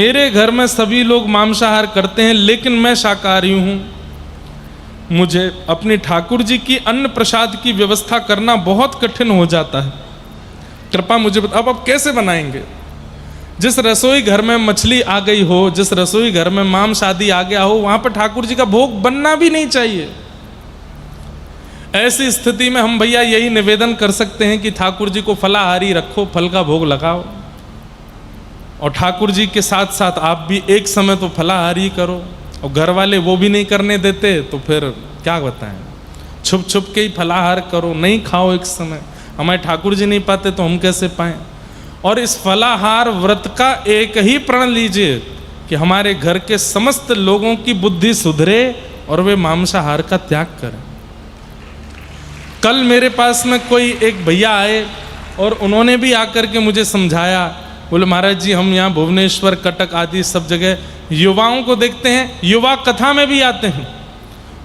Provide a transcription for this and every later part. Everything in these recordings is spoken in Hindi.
मेरे घर में सभी लोग मांसाहार करते हैं, लेकिन मैं शाकाहारी हूँ। मुझे अपने ठाकुर जी की अन्न प्रसाद की व्यवस्था करना बहुत कठिन हो जाता है। कृपा मुझे अब कैसे बनाएंगे? जिस रसोई घर में मछली आ गई हो, जिस रसोई घर में मांस आदि आ गया हो, वहां पर ठाकुर जी का भोग बनना भी नहीं चाहिए। ऐसी स्थिति में हम भैया यही निवेदन कर सकते हैं कि ठाकुर जी को फलाहारी रखो, फल का भोग लगाओ, और ठाकुर जी के साथ साथ आप भी एक समय तो फलाहारी करो। और घर वाले वो भी नहीं करने देते तो फिर क्या बताएं, छुप छुप के ही फलाहार करो, नहीं खाओ एक समय। हमारे ठाकुर जी नहीं पाते तो हम कैसे पाएं? और इस फलाहार व्रत का एक ही प्रण लीजिए कि हमारे घर के समस्त लोगों की बुद्धि सुधरे और वे मांसाहार का त्याग करें। कल मेरे पास में कोई एक भैया आए और उन्होंने भी आकर के मुझे समझाया। बोले महाराज जी, हम यहाँ भुवनेश्वर, कटक आदि सब जगह युवाओं को देखते हैं, युवा कथा में भी आते हैं,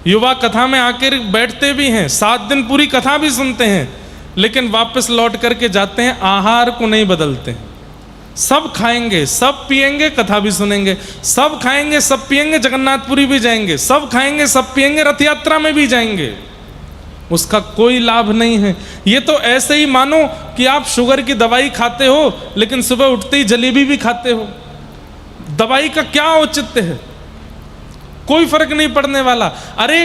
युवा कथा में आकर बैठते भी हैं, 7 दिन पूरी कथा भी सुनते हैं, लेकिन वापस लौट करके जाते हैं, आहार को नहीं बदलते हैं। सब खाएंगे, सब पिएंगे, कथा भी सुनेंगे, सब खाएंगे, सब पिएंगे, जगन्नाथपुरी भी जाएंगे, सब खाएंगे, सब पिएंगे, रथ यात्रा में भी जाएंगे, उसका कोई लाभ नहीं है। ये तो ऐसे ही मानो कि आप शुगर की दवाई खाते हो, लेकिन सुबह उठते ही जलेबी भी खाते हो। दवाई का क्या औचित्य है? कोई फर्क नहीं पड़ने वाला। अरे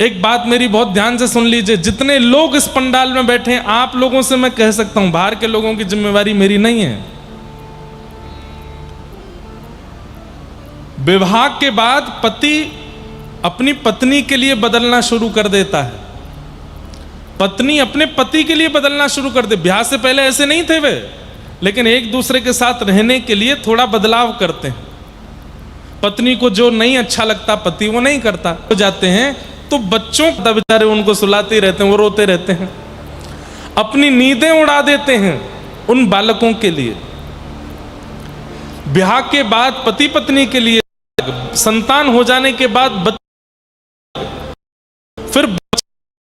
एक बात मेरी बहुत ध्यान से सुन लीजिए, जितने लोग इस पंडाल में बैठे हैं, आप लोगों से मैं कह सकता हूं, बाहर के लोगों की जिम्मेवारी मेरी नहीं है। विवाह के बाद पति अपनी पत्नी के लिए बदलना शुरू कर देता है, पत्नी अपने पति के लिए बदलना शुरू कर दे। ब्याह से पहले ऐसे नहीं थे वे, लेकिन एक दूसरे के साथ रहने के लिए थोड़ा बदलाव करते हैं। पत्नी को जो नहीं अच्छा लगता पति वो नहीं करता, हो जाते हैं तो बच्चों को बेचारे उनको सुलाते रहते हैं, वो रोते रहते हैं, अपनी नींदें उड़ा देते हैं उन बालकों के लिए। ब्याह के बाद पति पत्नी के लिए, संतान हो जाने के बाद फिर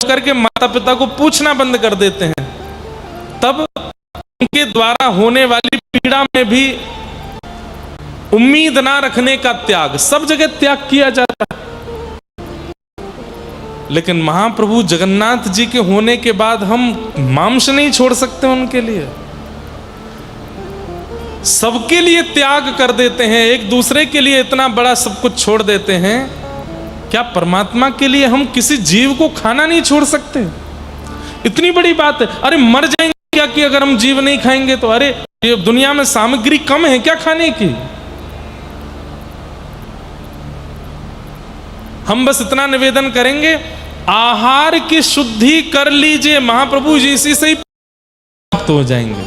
करके माता पिता को पूछना बंद कर देते हैं। तब उनके द्वारा होने वाली पीड़ा में भी उम्मीद ना रखने का त्याग, सब जगह त्याग किया जाता है। लेकिन महाप्रभु जगन्नाथ जी के होने के बाद हम मांस नहीं छोड़ सकते उनके लिए, सबके लिए त्याग कर देते हैं, एक दूसरे के लिए इतना बड़ा सब कुछ छोड़ देते हैं। क्या परमात्मा के लिए हम किसी जीव को खाना नहीं छोड़ सकते? इतनी बड़ी बात है। अरे मर जाएंगे क्या कि अगर हम जीव नहीं खाएंगे तो? अरे ये दुनिया में सामग्री कम है क्या खाने की? हम बस इतना निवेदन करेंगे, आहार की शुद्धि कर लीजिए, महाप्रभु जी इसी से ही प्राप्त हो जाएंगे।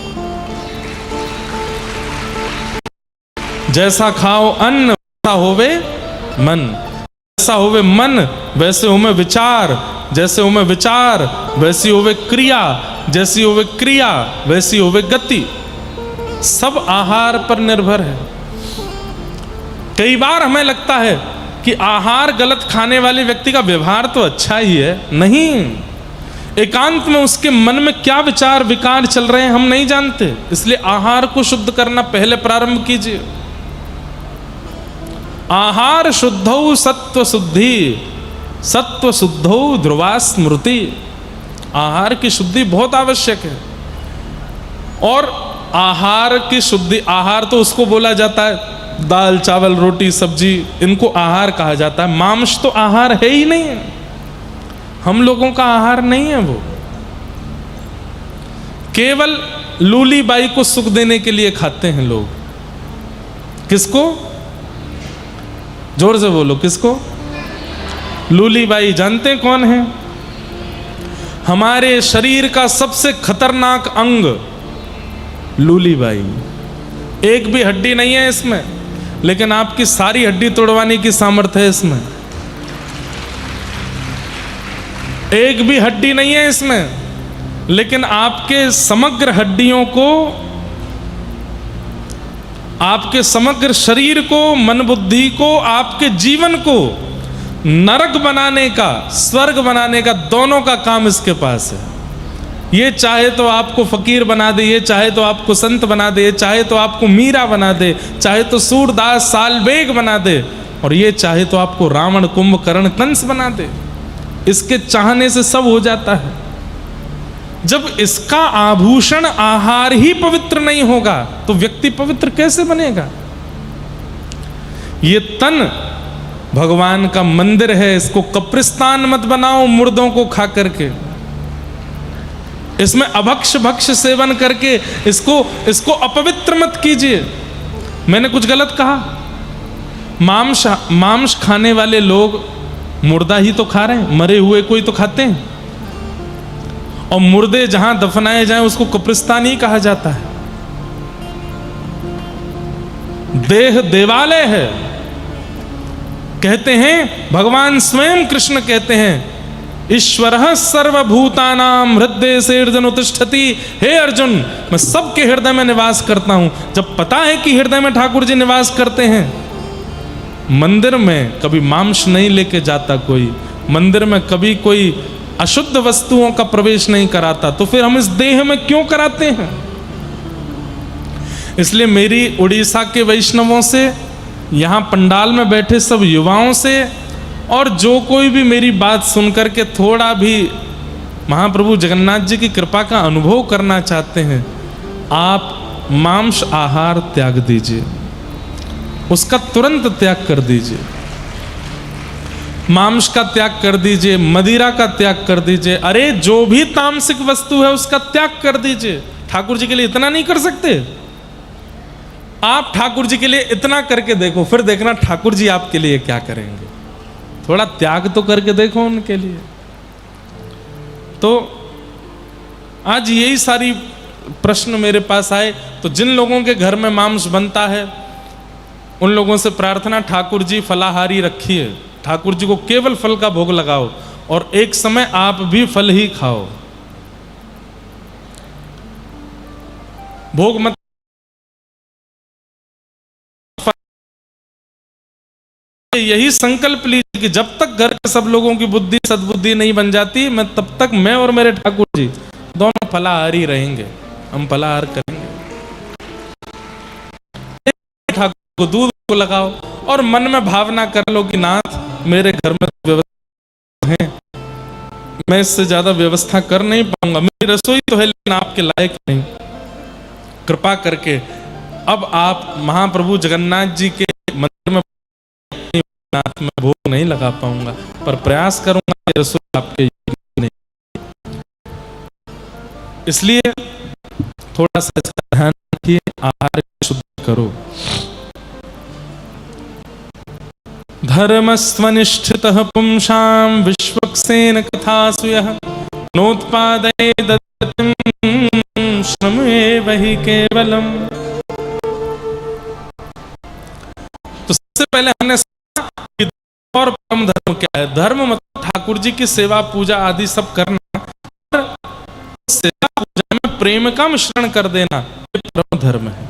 जैसा खाओ अन्न वैसा होवे मन, जैसा होवे मन वैसे होवे विचार, जैसे होवे विचार वैसी होवे क्रिया, जैसी होवे क्रिया वैसी होवे गति। सब आहार पर निर्भर है। कई बार हमें लगता है कि आहार गलत खाने वाले व्यक्ति का व्यवहार तो अच्छा ही है, नहीं, एकांत में उसके मन में क्या विचार विकार चल रहे हैं हम नहीं जानते। इसलिए आहार को शुद्ध करना पहले प्रारंभ कीजिए। आहार शुद्धौ सत्व शुद्धि, सत्व शुद्धौ ध्रुवा स्मृति। आहार की शुद्धि बहुत आवश्यक है। और आहार की शुद्धि, आहार तो उसको बोला जाता है दाल चावल रोटी सब्जी, इनको आहार कहा जाता है। मांस तो आहार है ही नहीं है, हम लोगों का आहार नहीं है वो। केवल लूली बाई को सुख देने के लिए खाते हैं लोग। किसको? जोर से बोलो, किसको? लूली बाई। जानते हैं कौन है? हमारे शरीर का सबसे खतरनाक अंग लूली बाई। एक भी हड्डी नहीं है इसमें, लेकिन आपकी सारी हड्डी तोड़वाने की सामर्थ्य है इसमें। एक भी हड्डी नहीं है इसमें, लेकिन आपके समग्र हड्डियों को, आपके समग्र शरीर को, मन बुद्धि को, आपके जीवन को नरक बनाने का, स्वर्ग बनाने का, दोनों का काम इसके पास है। ये चाहे तो आपको फकीर बना दे, ये चाहे तो आपको संत बना दे, ये चाहे तो आपको मीरा बना दे, चाहे तो सूरदास सालबेग बना दे, और ये चाहे तो आपको रावण कुंभकर्ण कंस बना दे। इसके चाहने से सब हो जाता है। जब इसका आभूषण आहार ही पवित्र नहीं होगा तो व्यक्ति पवित्र कैसे बनेगा? ये तन भगवान का मंदिर है, इसको कब्रिस्तान मत बनाओ मुर्दों को खा करके, इसमें अभक्ष भक्ष सेवन करके इसको अपवित्र मत कीजिए। मैंने कुछ गलत कहा? मांस खाने वाले लोग मुर्दा ही तो खा रहे हैं, मरे हुए कोई तो खाते हैं, और मुर्दे जहां दफनाए जाएं उसको कब्रिस्तान ही कहा जाता है। देह देवालय है। कहते हैं भगवान स्वयं कृष्ण कहते हैं, ईश्वरः सर्वभूतानां हृदय सेर्जन उत्तिष्ठति। हे अर्जुन, मैं सबके हृदय में निवास करता हूं। जब पता है कि हृदय में ठाकुर जी निवास करते हैं, मंदिर में कभी मांस नहीं लेके जाता कोई, मंदिर में कभी कोई अशुद्ध वस्तुओं का प्रवेश नहीं कराता, तो फिर हम इस देह में क्यों कराते हैं? इसलिए मेरी उड़ीसा के वैष्णवों से, यहां पंडाल में बैठे सब युवाओं से, और जो कोई भी मेरी बात सुनकर के थोड़ा भी महाप्रभु जगन्नाथ जी की कृपा का अनुभव करना चाहते हैं, आप मांस आहार त्याग दीजिए, उसका तुरंत त्याग कर दीजिए। मांस का त्याग कर दीजिए, मदिरा का त्याग कर दीजिए, अरे जो भी तामसिक वस्तु है उसका त्याग कर दीजिए। ठाकुर जी के लिए इतना नहीं कर सकते? आप ठाकुर जी के लिए इतना करके देखो, फिर देखना ठाकुर जी आपके लिए क्या करेंगे। थोड़ा त्याग तो करके देखो उनके लिए। तो आज यही सारी प्रश्न मेरे पास आए। तो जिन लोगों के घर में मांस बनता है उन लोगों से प्रार्थना, ठाकुर जी फलाहारी रखिए, ठाकुर जी को केवल फल का भोग लगाओ, और एक समय आप भी फल ही खाओ, भोग मत। यही संकल्प लीजिए कि जब तक घर के सब लोगों की बुद्धि सद्बुद्धि नहीं बन जाती, मैं तब तक मैं और मेरे ठाकुर जी दोनों फलाहारी रहेंगे, हम फलाहार करेंगे। ठाकुर को दूध को लगाओ और मन में भावना कर लो कि नाथ मेरे घर में व्यवस्था है, मैं इससे ज्यादा व्यवस्था कर नहीं पाऊंगा, मेरी रसोई तो है लेकिन आपके लायक नहीं, कृपा करके अब आप महाप्रभु जगन्नाथ जी के मंदिर में नाथ में भोग नहीं लगा पाऊंगा, पर प्रयास करूंगा कि रसोई आपके नहीं। इसलिए थोड़ा सा इसका ध्यान रखिए, आहार शुद्ध करो। धर्मस्वनिष्ठितः पुंसां विश्वक्सेन कथासु यः नोत्पादयेद् श्रमेव हि केवलम्। तो सबसे पहले हमने और परम धर्म क्या है? धर्म मतलब ठाकुर जी की सेवा पूजा आदि सब करना, और सेवा पूजा में प्रेम का मिश्रण कर देना, ये परम धर्म है।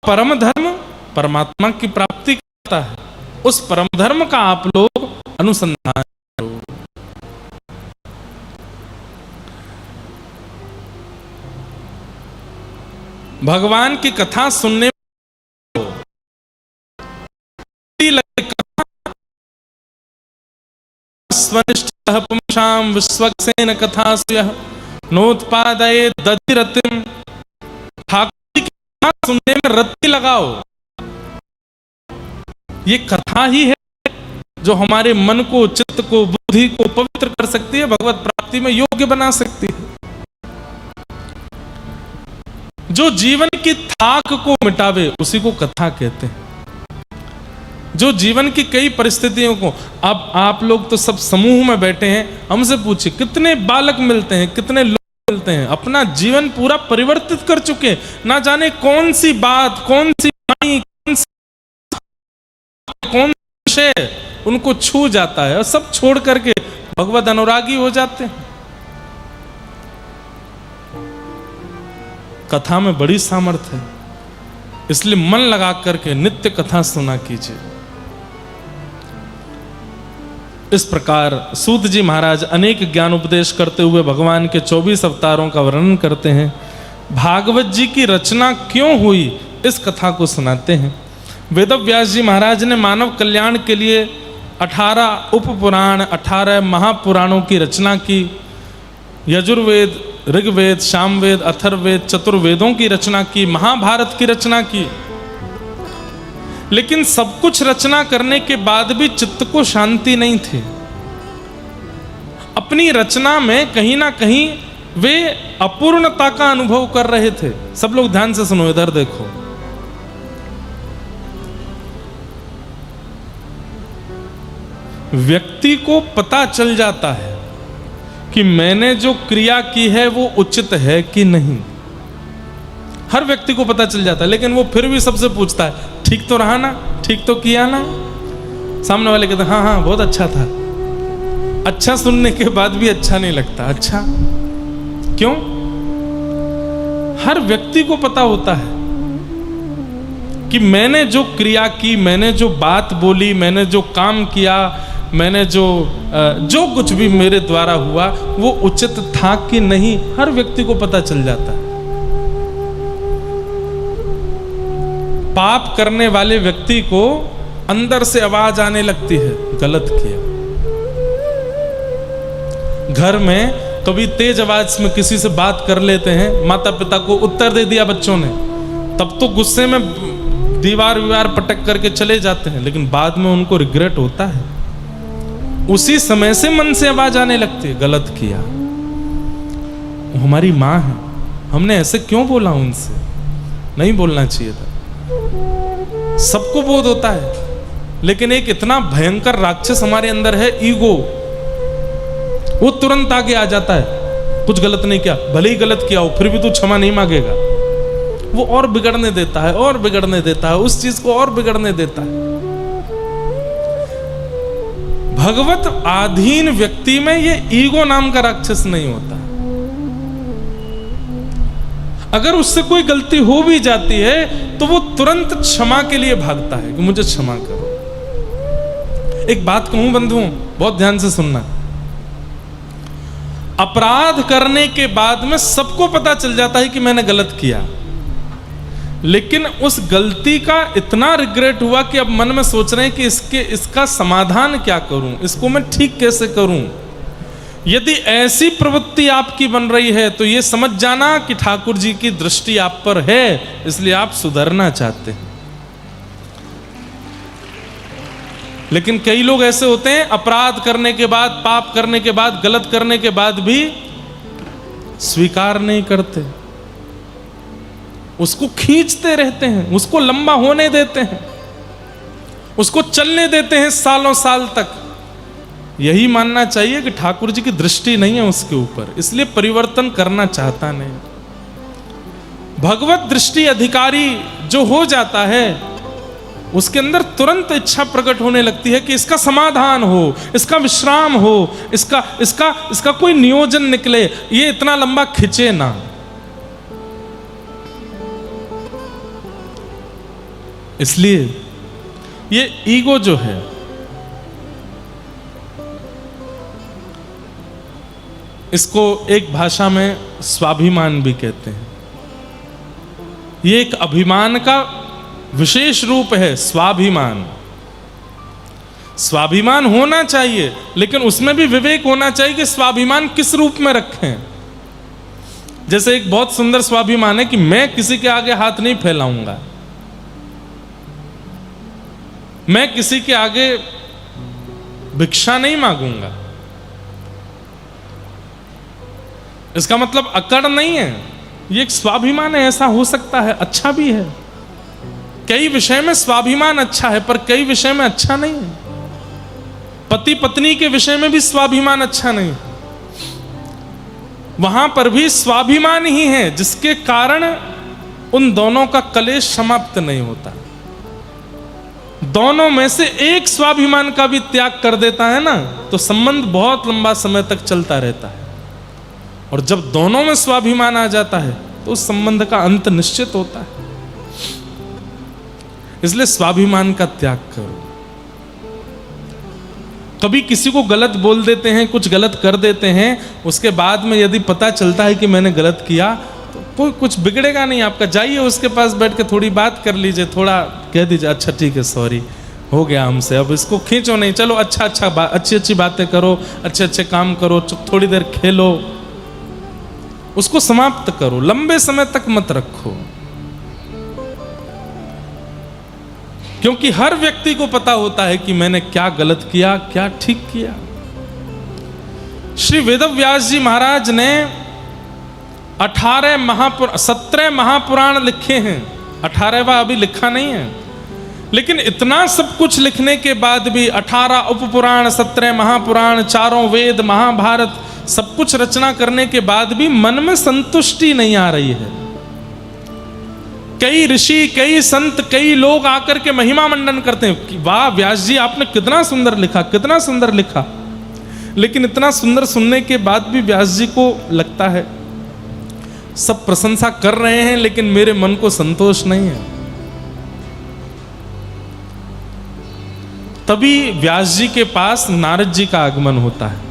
परम धर्म परमात्मा की प्राप्ति करता है, उस परम धर्म का आप लोग अनुसंधान करो। भगवान की कथा सुनने स्वनिष्ठः पुंसां विश्वक्सेन कथासु यः नोत्पादयेद् दधिरतिम्। ठाकुर की कथा सुनने में रत्ती लगाओ। ये कथा ही है जो हमारे मन को, चित्त को, बुद्धि को पवित्र कर सकती है, भगवत प्राप्ति में योग्य बना सकती है, जो जीवन की थाक को मिटावे उसी को कथा कहते हैं। जो जीवन की कई परिस्थितियों को, अब आप लोग तो सब समूह में बैठे हैं, हमसे पूछिए कितने बालक मिलते हैं, कितने लोग मिलते हैं, अपना जीवन पूरा परिवर्तित कर चुके, ना जाने कौन सी बात, कौन सी वाणी, कौन विषय उनको छू जाता है, और सब छोड़ करके भगवत अनुरागी हो जाते हैं। कथा में बड़ी सामर्थ्य है, इसलिए मन लगा करके नित्य कथा सुना कीजिए। इस प्रकार सूत जी महाराज अनेक ज्ञान उपदेश करते हुए भगवान के 24 अवतारों का वर्णन करते हैं। भागवत जी की रचना क्यों हुई इस कथा को सुनाते हैं। वेदव्यास जी महाराज ने मानव कल्याण के लिए 18 उपपुराण 18 महापुराणों की रचना की। यजुर्वेद, ऋग्वेद, सामवेद, अथर्ववेद, चतुर्वेदों की रचना की, महाभारत की रचना की। लेकिन सब कुछ रचना करने के बाद भी चित्त को शांति नहीं थी। अपनी रचना में कहीं ना कहीं वे अपूर्णता का अनुभव कर रहे थे। सब लोग ध्यान से सुनो, इधर देखो। व्यक्ति को पता चल जाता है कि मैंने जो क्रिया की है वो उचित है कि नहीं। हर व्यक्ति को पता चल जाता है, लेकिन वो फिर भी सबसे पूछता है, ठीक तो रहा ना, ठीक तो किया ना। सामने वाले कहते हैं हाँ हाँ बहुत अच्छा था। अच्छा सुनने के बाद भी अच्छा नहीं लगता। अच्छा क्यों? हर व्यक्ति को पता होता है कि मैंने जो क्रिया की, मैंने जो बात बोली, मैंने जो काम किया, मैंने जो कुछ भी मेरे द्वारा हुआ वो उचित था कि नहीं, हर व्यक्ति को पता चल जाता है। पाप करने वाले व्यक्ति को अंदर से आवाज आने लगती है, गलत किया। घर में कभी तेज आवाज में किसी से बात कर लेते हैं, माता पिता को उत्तर दे दिया बच्चों ने, तब तो गुस्से में दीवार विवार पटक करके चले जाते हैं, लेकिन बाद में उनको रिग्रेट होता है। उसी समय से मन से आवाज आने लगती है, गलत किया। वो हमारी माँ है, हमने ऐसे क्यों बोला, उनसे नहीं बोलना चाहिए था। सबको बोध होता है, लेकिन एक इतना भयंकर राक्षस हमारे अंदर है, ईगो। वो तुरंत आगे आ जाता है, कुछ गलत नहीं किया, भले ही गलत किया हो फिर भी तू क्षमा नहीं मांगेगा। वो और बिगड़ने देता है, और बिगड़ने देता है, उस चीज को और बिगड़ने देता है। भगवत आधीन व्यक्ति में ये ईगो नाम का राक्षस नहीं होता। अगर उससे कोई गलती हो भी जाती है तो वो तुरंत क्षमा के लिए भागता है कि मुझे क्षमा करो। एक बात कहूं बंधुओं, बहुत ध्यान से सुनना। अपराध करने के बाद में सबको पता चल जाता है कि मैंने गलत किया, लेकिन उस गलती का इतना रिग्रेट हुआ कि अब मन में सोच रहे हैं कि इसका समाधान क्या करूं, इसको मैं ठीक कैसे करूं। यदि ऐसी प्रवृत्ति आपकी बन रही है तो ये समझ जाना कि ठाकुर जी की दृष्टि आप पर है, इसलिए आप सुधरना चाहते हैं। लेकिन कई लोग ऐसे होते हैं, अपराध करने के बाद, पाप करने के बाद, गलत करने के बाद भी स्वीकार नहीं करते, उसको खींचते रहते हैं, उसको लंबा होने देते हैं, उसको चलने देते हैं सालों साल तक। यही मानना चाहिए कि ठाकुर जी की दृष्टि नहीं है उसके ऊपर, इसलिए परिवर्तन करना चाहता नहीं। भगवत दृष्टि अधिकारी जो हो जाता है, उसके अंदर तुरंत इच्छा प्रकट होने लगती है कि इसका समाधान हो, इसका विश्राम हो, इसका कोई नियोजन निकले, ये इतना लंबा खिंचे ना। इसलिए ये ईगो जो है, इसको एक भाषा में स्वाभिमान भी कहते हैं। ये एक अभिमान का विशेष रूप है, स्वाभिमान। स्वाभिमान होना चाहिए, लेकिन उसमें भी विवेक होना चाहिए कि स्वाभिमान किस रूप में रखें। जैसे एक बहुत सुंदर स्वाभिमान है कि मैं किसी के आगे हाथ नहीं फैलाऊंगा, मैं किसी के आगे भिक्षा नहीं मांगूंगा। इसका मतलब अकड़ नहीं है, ये एक स्वाभिमान है। ऐसा हो सकता है, अच्छा भी है। कई विषय में स्वाभिमान अच्छा है, पर कई विषय में अच्छा नहीं है। पति पत्नी के विषय में भी स्वाभिमान अच्छा नहीं है। वहां पर भी स्वाभिमान ही है जिसके कारण उन दोनों का कलेश समाप्त नहीं होता। दोनों में से एक स्वाभिमान का भी त्याग कर देता है ना, तो संबंध बहुत लंबा समय तक चलता रहता है। और जब दोनों में स्वाभिमान आ जाता है तो उस संबंध का अंत निश्चित होता है। इसलिए स्वाभिमान का त्याग करो। कभी किसी को गलत बोल देते हैं, कुछ गलत कर देते हैं, उसके बाद में यदि पता चलता है कि मैंने गलत किया तो कोई कुछ बिगड़ेगा नहीं आपका। जाइए उसके पास बैठ के थोड़ी बात कर लीजिए, थोड़ा कह दीजिए अच्छा ठीक है सॉरी हो गया हमसे, अब इसको खींचो नहीं, चलो अच्छी अच्छी बातें करो, अच्छे अच्छे काम करो, थोड़ी देर खेलो, उसको समाप्त करो, लंबे समय तक मत रखो। क्योंकि हर व्यक्ति को पता होता है कि मैंने क्या गलत किया, क्या ठीक किया। श्री वेदव्यास जी महाराज ने 17 महापुराण लिखे हैं, 18वां अभी लिखा नहीं है, लेकिन इतना सब कुछ लिखने के बाद भी 18 उपपुराण, 17 महापुराण, 4 वेद, महाभारत, सब कुछ रचना करने के बाद भी मन में संतुष्टि नहीं आ रही है। कई ऋषि, कई संत, कई लोग आकर के महिमा मंडन करते हैं कि वाह व्यास जी आपने कितना सुंदर लिखा, कितना सुंदर लिखा, लेकिन इतना सुंदर सुनने के बाद भी व्यास जी को लगता है सब प्रशंसा कर रहे हैं लेकिन मेरे मन को संतोष नहीं है। तभी व्यास जी के पास नारद जी का आगमन होता है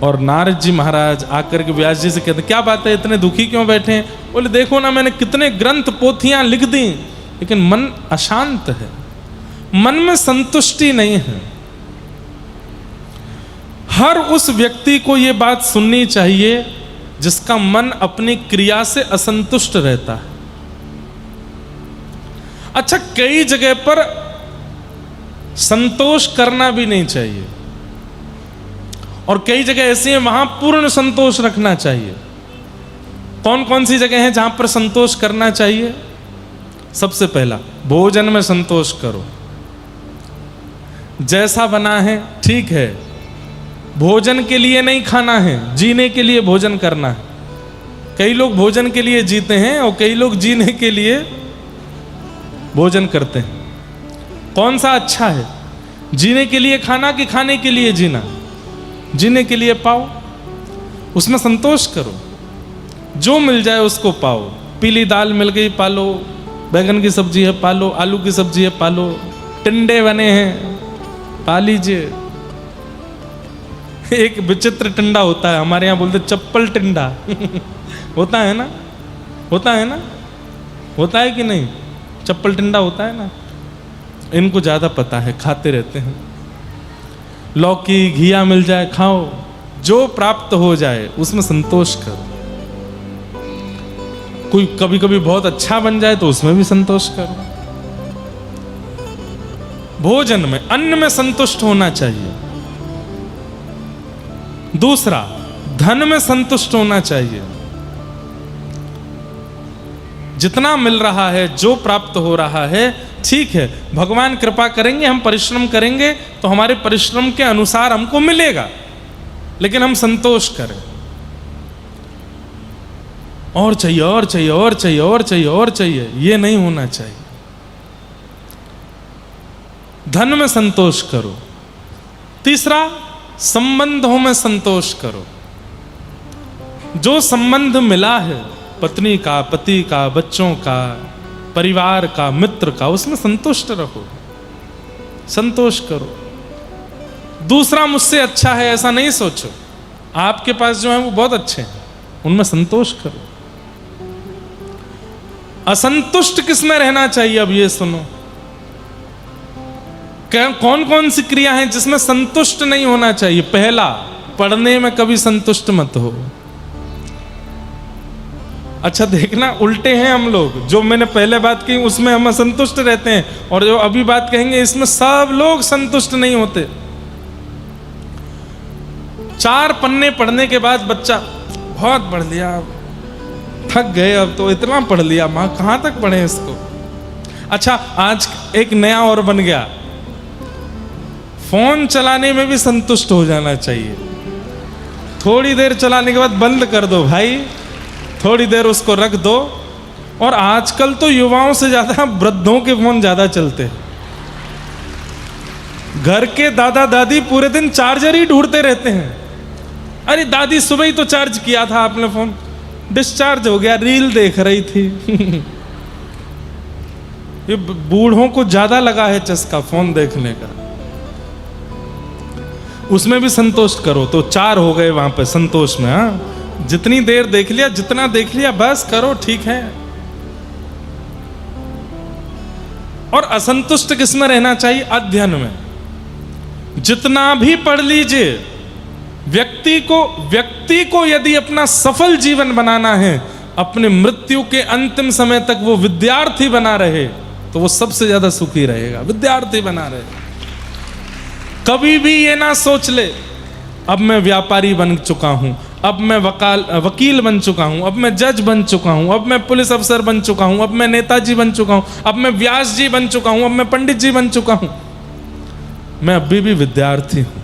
और नारद जी महाराज आकर के व्यास जी से कहते क्या बात है, इतने दुखी क्यों बैठे हैं? बोले देखो ना मैंने कितने ग्रंथ पोथियां लिख दी लेकिन मन अशांत है, मन में संतुष्टि नहीं है। हर उस व्यक्ति को यह बात सुननी चाहिए जिसका मन अपनी क्रिया से असंतुष्ट रहता है। अच्छा, कई जगह पर संतोष करना भी नहीं चाहिए और कई जगह ऐसी है वहां पूर्ण संतोष रखना चाहिए। कौन कौन सी जगह है जहां पर संतोष करना चाहिए? सबसे पहला, भोजन में संतोष करो, जैसा बना है ठीक है, भोजन के लिए नहीं खाना है, जीने के लिए भोजन करना है। कई लोग भोजन के लिए जीते हैं और कई लोग जीने के लिए भोजन करते हैं। कौन सा अच्छा है, जीने के लिए खाना कि खाने के लिए जीना? जीने के लिए पाओ, उसमें संतोष करो, जो मिल जाए उसको पाओ। पीली दाल मिल गई पालो, बैगन की सब्जी है पालो, आलू की सब्जी है पालो, टिंडे बने हैं पा लीजिए। एक विचित्र टिंडा होता है, हमारे यहाँ बोलते चप्पल टिंडा होता है ना, होता है ना, होता है कि नहीं? चप्पल टिंडा होता है ना, इनको ज्यादा पता है, खाते रहते हैं। लौकी घिया मिल जाए खाओ, जो प्राप्त हो जाए उसमें संतोष करो। कोई कभी कभी बहुत अच्छा बन जाए तो उसमें भी संतोष करो। भोजन में, अन्न में संतुष्ट होना चाहिए। दूसरा, धन में संतुष्ट होना चाहिए। जितना मिल रहा है, जो प्राप्त हो रहा है ठीक है, भगवान कृपा करेंगे, हम परिश्रम करेंगे तो हमारे परिश्रम के अनुसार हमको मिलेगा, लेकिन हम संतोष करें। और चाहिए और चाहिए और चाहिए और चाहिए और चाहिए, ये नहीं होना चाहिए। धन में संतोष करो। तीसरा, संबंधों में संतोष करो। जो संबंध मिला है, पत्नी का, पति का, बच्चों का, परिवार का, मित्र का, उसमें संतुष्ट रहो, संतोष करो। दूसरा मुझसे अच्छा है ऐसा नहीं सोचो, आपके पास जो है वो बहुत अच्छे हैं, उनमें संतोष करो। असंतुष्ट किसमें रहना चाहिए? अब ये सुनो, कौन कौन सी क्रिया है जिसमें संतुष्ट नहीं होना चाहिए? पहला, पढ़ने में कभी संतुष्ट मत हो। अच्छा देखना, उल्टे हैं हम लोग। जो मैंने पहले बात की उसमें हम असंतुष्ट रहते हैं, और जो अभी बात कहेंगे इसमें सब लोग संतुष्ट नहीं होते। 4 पन्ने पढ़ने के बाद बच्चा बहुत पढ़ लिया, थक गए, अब तो इतना पढ़ लिया, माँ कहाँ तक पढ़े इसको। अच्छा, आज एक नया और बन गया, फोन चलाने में भी संतुष्ट हो जाना चाहिए। थोड़ी देर चलाने के बाद बंद कर दो भाई, थोड़ी देर उसको रख दो। और आजकल तो युवाओं से ज्यादा वृद्धों के फोन ज्यादा चलते हैं। घर के दादा दादी पूरे दिन चार्जर ही ढूंढते रहते हैं। अरे दादी सुबह ही तो चार्ज किया था आपने फोन, डिस्चार्ज हो गया, रील देख रही थी ये बूढ़ों को ज्यादा लगा है चस्का फोन देखने का। उसमें भी संतोष करो। तो 4 हो गए वहां पे संतोष में। हाँ, जितनी देर देख लिया, जितना देख लिया बस करो, ठीक है। और असंतुष्ट किसमें रहना चाहिए? अध्ययन में। जितना भी पढ़ लीजिए, व्यक्ति को यदि अपना सफल जीवन बनाना है, अपने मृत्यु के अंतिम समय तक वो विद्यार्थी बना रहे, तो वो सबसे ज्यादा सुखी रहेगा। विद्यार्थी बना रहे, कभी भी ये ना सोच ले अब मैं व्यापारी बन चुका हूं, अब मैं वकील बन चुका हूं, अब मैं जज बन चुका हूं, अब मैं पुलिस अफसर बन चुका हूं, अब मैं नेताजी बन चुका हूं, अब मैं व्यास जी बन चुका हूं, अब मैं पंडित जी बन चुका हूं। मैं अभी भी विद्यार्थी हूं।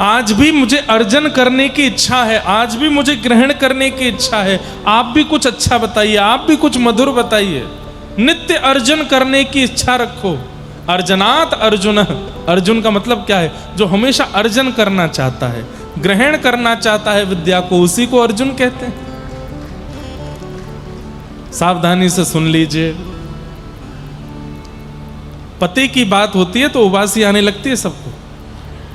आज भी मुझे अर्जन करने की इच्छा है, आज भी मुझे ग्रहण करने की इच्छा है। आप भी कुछ अच्छा बताइए, आप भी कुछ मधुर बताइए। नित्य अर्जन करने की इच्छा रखो। अर्जनात अर्जुन, अर्जुन का मतलब क्या है? जो हमेशा अर्जन करना चाहता है, ग्रहण करना चाहता है विद्या को, उसी को अर्जुन कहते हैं। सावधानी से सुन लीजिए, पति की बात होती है तो उबासी आने लगती है सबको।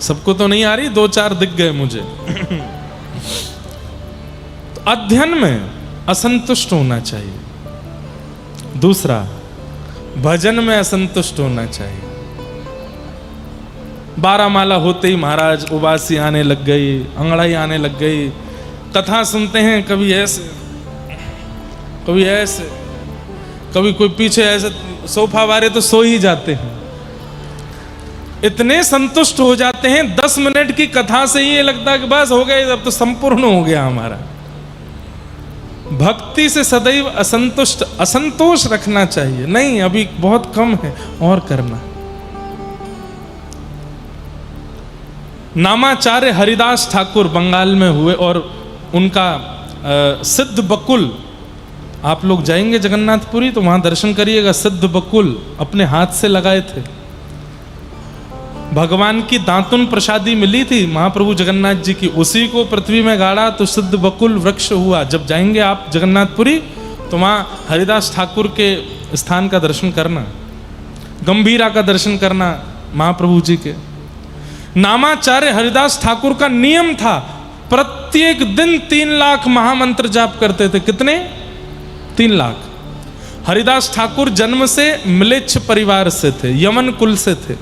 सबको तो नहीं आ रही, 2-4 दिख गए मुझे। तो अध्ययन में असंतुष्ट होना चाहिए। दूसरा, भजन में असंतुष्ट होना चाहिए। 12 माला होते ही महाराज उबासी आने लग गई, अंगड़ाई आने लग गई। कथा सुनते हैं, कभी ऐसे कभी ऐसे, कभी कोई पीछे ऐसे सोफा वाले तो सो ही जाते हैं। इतने संतुष्ट हो जाते हैं 10 मिनट की कथा से ही ये लगता है कि बस हो गया, अब तो संपूर्ण हो गया हमारा। भक्ति से सदैव असंतोष रखना चाहिए। नहीं, अभी बहुत कम है, और करना। नामाचार्य हरिदास ठाकुर बंगाल में हुए, और उनका सिद्ध बकुल, आप लोग जाएंगे जगन्नाथपुरी तो वहां दर्शन करिएगा। सिद्ध बकुल अपने हाथ से लगाए थे। भगवान की दातुन प्रसादी मिली थी महाप्रभु जगन्नाथ जी की, उसी को पृथ्वी में गाड़ा तो सिद्ध बकुल वृक्ष हुआ। जब जाएंगे आप जगन्नाथपुरी तो वहां हरिदास ठाकुर के स्थान का दर्शन करना, गंभीरा का दर्शन करना महाप्रभु जी के। नामाचार्य हरिदास ठाकुर का नियम था, प्रत्येक दिन 3 लाख महामंत्र जाप करते थे। कितने? 3 लाख। हरिदास ठाकुर जन्म से म्लेच्छ परिवार से थे, यवन कुल से थे।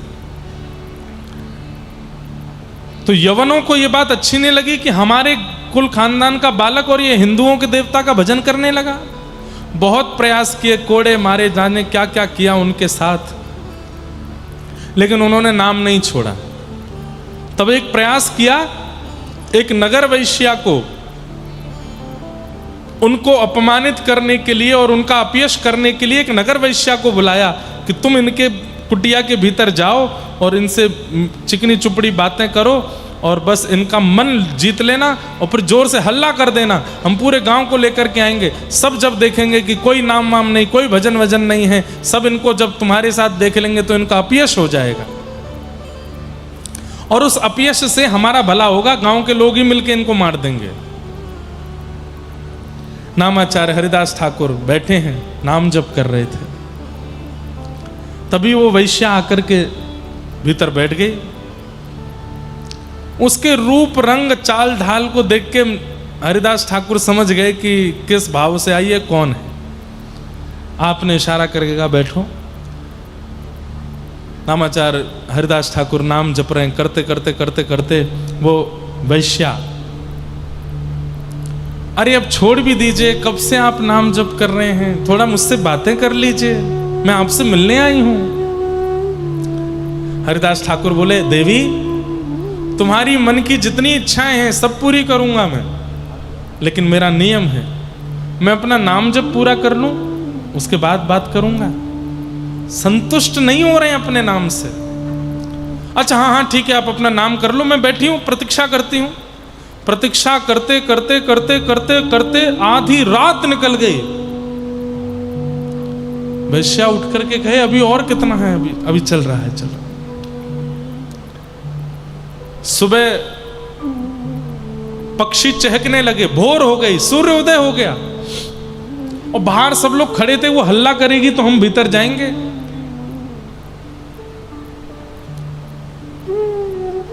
तो यवनों को यह बात अच्छी नहीं लगी कि हमारे कुल खानदान का बालक और ये हिंदुओं के देवता का भजन करने लगा। बहुत प्रयास किए, कोड़े मारे, जाने क्या क्या किया उनके साथ, लेकिन उन्होंने नाम नहीं छोड़ा। तब एक प्रयास किया, एक नगर वैश्या को उनको अपमानित करने के लिए और उनका अपयश करने के लिए एक नगर वैश्या को बुलाया कि तुम इनके कुटिया के भीतर जाओ और इनसे चिकनी चुपड़ी बातें करो और बस इनका मन जीत लेना और फिर जोर से हल्ला कर देना, हम पूरे गांव को लेकर के आएंगे। सब जब देखेंगे कि कोई नाम वाम नहीं, कोई भजन वजन नहीं है, सब इनको जब तुम्हारे साथ देख लेंगे तो इनका अपयश हो जाएगा और उस अपयश से हमारा भला होगा, गांव के लोग ही मिलकर इनको मार देंगे। नामाचार्य हरिदास ठाकुर बैठे हैं, नाम जप कर रहे थे, तभी वो वैश्या आकर के भीतर बैठ गई। उसके रूप रंग चाल ढाल को देख के हरिदास ठाकुर समझ गए कि किस भाव से आई है, कौन है। आपने इशारा करके कहा बैठो। नामाचार्य हरिदास ठाकुर नाम जप रहे हैं, करते करते करते करते वो वैश्या, अरे अब छोड़ भी दीजिए, कब से आप नाम जप कर रहे हैं, थोड़ा मुझसे बातें कर लीजिए, मैं आपसे मिलने आई हूं। हरिदास ठाकुर बोले, देवी तुम्हारी मन की जितनी इच्छाएं हैं सब पूरी करूंगा मैं, लेकिन मेरा नियम है, मैं अपना नाम जब पूरा कर लूं उसके बाद बात करूंगा। संतुष्ट नहीं हो रहे हैं अपने नाम से। अच्छा हाँ हाँ ठीक है, आप अपना नाम कर लो, मैं बैठी हूं प्रतीक्षा करती हूं। प्रतीक्षा करते करते करते करते करते आधी रात निकल गई। वैश्या उठ करके कहे, अभी और कितना है, अभी चल रहा है, चल रहा है। सुबह पक्षी चहकने लगे, भोर हो गई, सूर्योदय हो गया और बाहर सब लोग खड़े थे, वो हल्ला करेगी तो हम भीतर जाएंगे।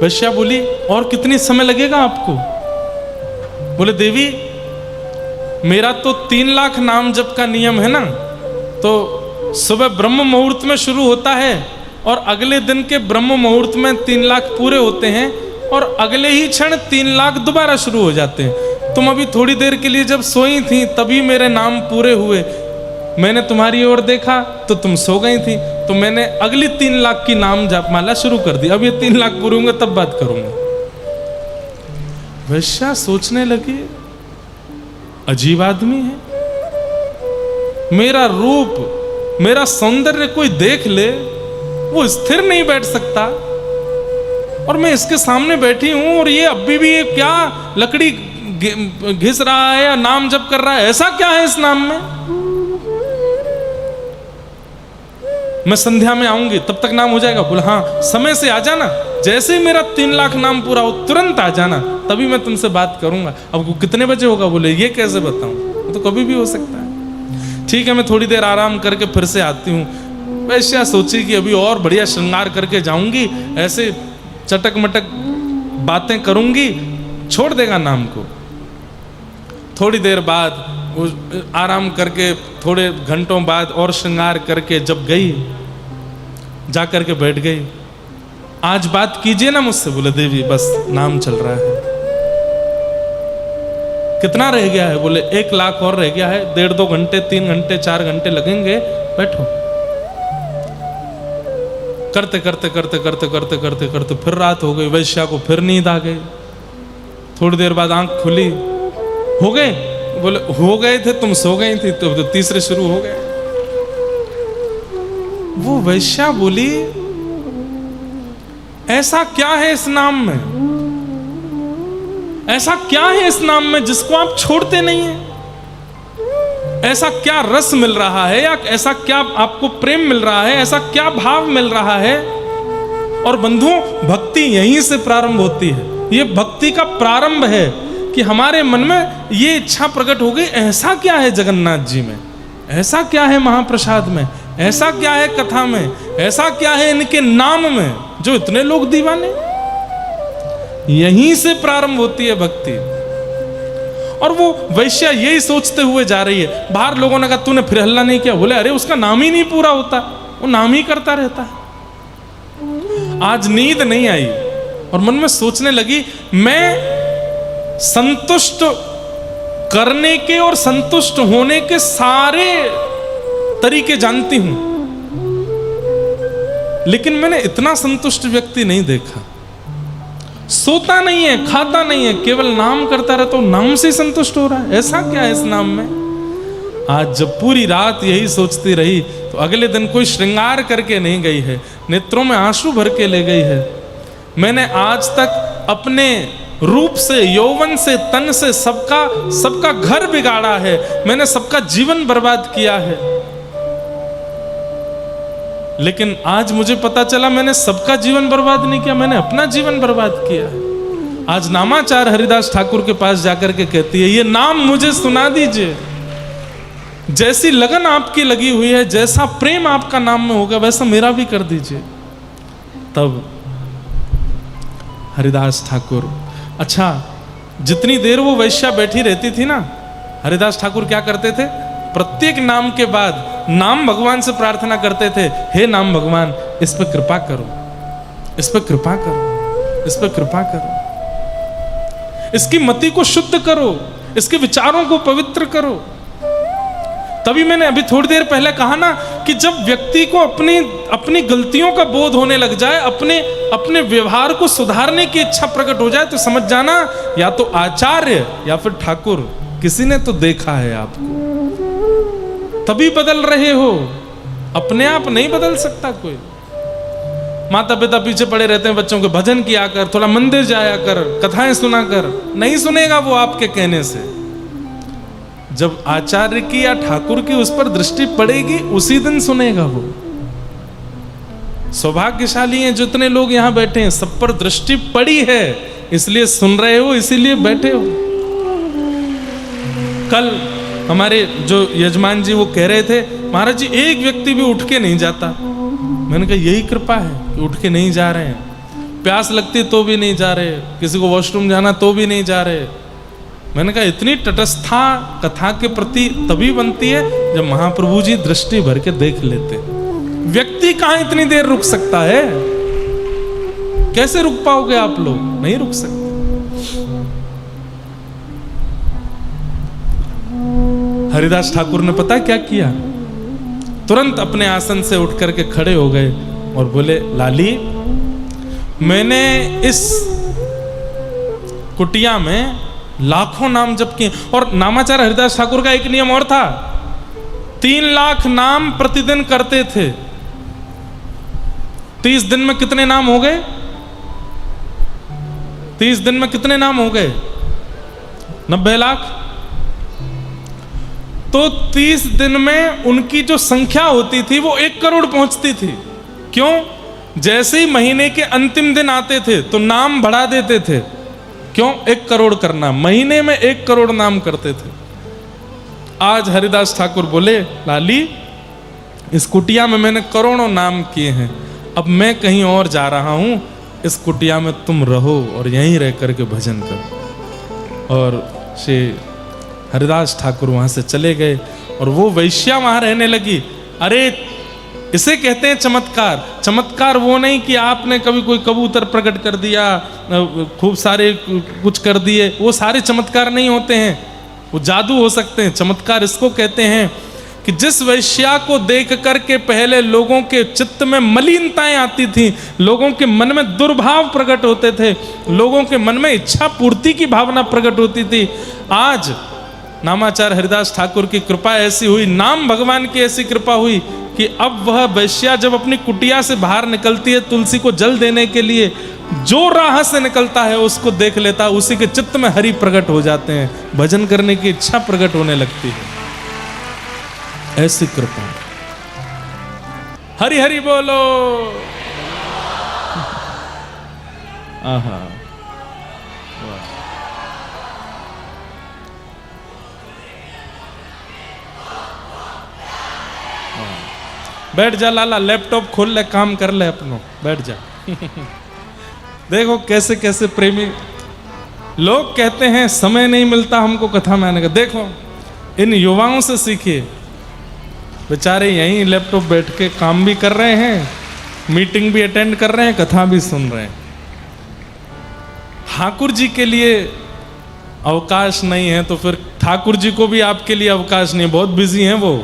वैश्या बोली और कितनी समय लगेगा आपको? बोले देवी मेरा तो 3 लाख नाम जप का नियम है ना, तो सुबह ब्रह्म मुहूर्त में शुरू होता है और अगले दिन के ब्रह्म मुहूर्त में 3 लाख पूरे होते हैं और अगले ही क्षण 3 लाख दोबारा शुरू हो जाते हैं। तुम अभी थोड़ी देर के लिए जब सोई थी तभी मेरे नाम पूरे हुए, मैंने तुम्हारी ओर देखा तो तुम सो गई थी, तो मैंने अगली 3 लाख की नाम जपमाला शुरू कर दी। अब ये 3 लाख पूरे होंगे तब बात करूंगा। वैश्या सोचने लगी अजीब आदमी है, मेरा रूप मेरा सौंदर्य कोई देख ले वो स्थिर नहीं बैठ सकता, और मैं इसके सामने बैठी हूं और ये अभी भी क्या लकड़ी घिस रहा है या नाम जप कर रहा है, ऐसा क्या है इस नाम में? मैं संध्या में आऊंगी तब तक नाम हो जाएगा। बोला हाँ समय से आ जाना, जैसे ही मेरा 3 लाख नाम पूरा हो तुरंत आ जाना, तभी मैं तुमसे बात करूंगा। अब कितने बजे होगा? बोले ये कैसे बताऊं, तो कभी भी हो सकता है। ठीक है मैं थोड़ी देर आराम करके फिर से आती हूँ। वैश्या सोची कि अभी और बढ़िया श्रृंगार करके जाऊंगी, ऐसे चटक मटक बातें करूंगी, छोड़ देगा नाम को। थोड़ी देर बाद आराम करके थोड़े घंटों बाद और श्रृंगार करके जब गई, जा करके बैठ गई। आज बात कीजिए ना मुझसे। बोले देवी बस नाम चल रहा है। कितना रह गया है? बोले 1 लाख और रह गया है, 1.5-2 घंटे 3 घंटे 4 घंटे लगेंगे, बैठो। करते करते करते करते करते करते करते फिर रात हो गई। वैश्या को फिर नींद आ गई। थोड़ी देर बाद आंख खुली, हो गए? बोले हो गए थे, तुम सो गई थी, तो तीसरे शुरू हो गए। वो वैश्या बोली ऐसा क्या है इस नाम में, ऐसा क्या है इस नाम में जिसको आप छोड़ते नहीं हैं? ऐसा क्या रस मिल रहा है, या ऐसा क्या आपको प्रेम मिल रहा है, ऐसा क्या भाव मिल रहा है? और बंधुओं भक्ति यहीं से प्रारंभ होती है। ये भक्ति का प्रारंभ है कि हमारे मन में ये इच्छा प्रकट हो गई, ऐसा क्या है जगन्नाथ जी में, ऐसा क्या है महाप्रसाद में, ऐसा क्या है कथा में, ऐसा क्या है इनके नाम में जो इतने लोग दीवाने। यहीं से प्रारंभ होती है भक्ति। और वो वैश्या यही सोचते हुए जा रही है। बाहर लोगों ने कहा तूने फिर हल्ला नहीं किया? बोले अरे उसका नाम ही नहीं पूरा होता, वो नाम ही करता रहता है। आज नींद नहीं आई और मन में सोचने लगी, मैं संतुष्ट करने के और संतुष्ट होने के सारे तरीके जानती हूं, लेकिन मैंने इतना संतुष्ट व्यक्ति नहीं देखा। सोता नहीं है, खाता नहीं है, केवल नाम करता रहता, तो नाम से संतुष्ट हो रहा है। ऐसा क्या है इस नाम में? आज जब पूरी रात यही सोचती रही तो अगले दिन कोई श्रृंगार करके नहीं गई है, नेत्रों में आंसू भर के ले गई है। मैंने आज तक अपने रूप से, यौवन से, तन से सबका घर बिगाड़ा है, मैंने सबका जीवन बर्बाद किया है। लेकिन आज मुझे पता चला मैंने सबका जीवन बर्बाद नहीं किया, मैंने अपना जीवन बर्बाद किया है। आज नामाचार हरिदास ठाकुर के पास जाकर के कहती है, ये नाम मुझे सुना दीजिए। जैसी लगन आपकी लगी हुई है, जैसा प्रेम आपका नाम में होगा, वैसा मेरा भी कर दीजिए। तब हरिदास ठाकुर, अच्छा जितनी देर वो वैश्या बैठी रहती थी ना, हरिदास ठाकुर क्या करते थे? प्रत्येक नाम के बाद नाम भगवान से प्रार्थना करते थे, हे नाम भगवान इस पर कृपा करो, इस पर कृपा करो, इस पर कृपा करो, इसकी मति को शुद्ध करो, इसके विचारों को पवित्र करो। तभी मैंने अभी थोड़ी देर पहले कहा ना कि जब व्यक्ति को अपनी गलतियों का बोध होने लग जाए, अपने व्यवहार को सुधारने की इच्छा प्रकट हो जाए, तो समझ जाना या तो आचार्य या फिर ठाकुर किसी ने तो देखा है आपको, तभी बदल रहे हो। अपने आप नहीं बदल सकता कोई। माता पिता पीछे पड़े रहते हैं बच्चों के, भजन किया कर, थोड़ा मंदिर जाया कर, कथाएं सुना कर, नहीं सुनेगा वो आपके कहने से। जब आचार्य की या ठाकुर की उस पर दृष्टि पड़ेगी उसी दिन सुनेगा वो। सौभाग्यशाली हैं जितने लोग यहां बैठे हैं, सब पर दृष्टि पड़ी है, इसलिए सुन रहे हो, इसीलिए बैठे हो। कल हमारे जो यजमान जी वो कह रहे थे, महाराज जी एक व्यक्ति भी उठ के नहीं जाता। मैंने कहा यही कृपा है कि उठ के नहीं जा रहे हैं। प्यास लगती तो भी नहीं जा रहे, किसी को वॉशरूम जाना तो भी नहीं जा रहे। मैंने कहा इतनी तटस्थता कथा के प्रति तभी बनती है जब महाप्रभु जी दृष्टि भर के देख लेते। व्यक्ति कहां इतनी देर रुक सकता है? कैसे रुक पाओगे आप लोग? नहीं रुक सकते। हरिदास ठाकुर ने पता क्या किया? तुरंत अपने आसन से उठ करके खड़े हो गए और बोले, लाली, मैंने इस कुटिया में लाखों नाम जप किए। और नामाचार्य हरिदास ठाकुर का एक नियम और था, 3 लाख नाम प्रतिदिन करते थे। 30 दिन में कितने नाम हो गए? 30 दिन में कितने नाम हो गए? 90 लाख। तो 30 दिन में उनकी जो संख्या होती थी वो 1 करोड़ पहुंचती थी। क्यों? जैसे ही महीने के अंतिम दिन आते थे तो नाम बढ़ा देते थे। क्यों? 1 करोड़ करना, महीने में 1 करोड़ नाम करते थे। आज हरिदास ठाकुर बोले, लाली, इस कुटिया में मैंने करोड़ों नाम किए हैं, अब मैं कहीं और जा रहा हूं, इस कुटिया में तुम रहो और यहीं रह करके भजन करो। और श्री हरिदास ठाकुर वहां से चले गए और वो वैश्या वहां रहने लगी। अरे इसे कहते हैं चमत्कार। चमत्कार वो नहीं कि आपने कभी कोई कबूतर प्रकट कर दिया, खूब सारे कुछ कर दिए, वो सारे चमत्कार नहीं होते हैं, वो जादू हो सकते हैं। चमत्कार इसको कहते हैं कि जिस वैश्या को देख करके पहले लोगों के चित्त में मलिनताएं आती थी, लोगों के मन में दुर्भाव प्रकट होते थे, लोगों के मन में इच्छा पूर्ति की भावना प्रकट होती थी, आज नामाचार्य हरिदास ठाकुर की कृपा ऐसी हुई, नाम भगवान की ऐसी कृपा हुई कि अब वह वैश्या जब अपनी कुटिया से बाहर निकलती है तुलसी को जल देने के लिए, जो राह से निकलता है उसको देख लेता है, उसी के चित्त में हरि प्रकट हो जाते हैं, भजन करने की इच्छा प्रकट होने लगती है। ऐसी कृपा। हरि हरि बोलो। आहा, बैठ जा लाला, लैपटॉप खोल ले, काम कर ले अपनो, बैठ जा। देखो कैसे कैसे प्रेमी लोग कहते हैं समय नहीं मिलता हमको कथा में आने का। देखो इन युवाओं से सीखिए, बेचारे यहीं लैपटॉप बैठ के काम भी कर रहे हैं, मीटिंग भी अटेंड कर रहे हैं, कथा भी सुन रहे हैं। ठाकुर जी के लिए अवकाश नहीं है तो फिर ठाकुर जी को भी आपके लिए अवकाश नहीं है, बहुत बिजी हैं वो।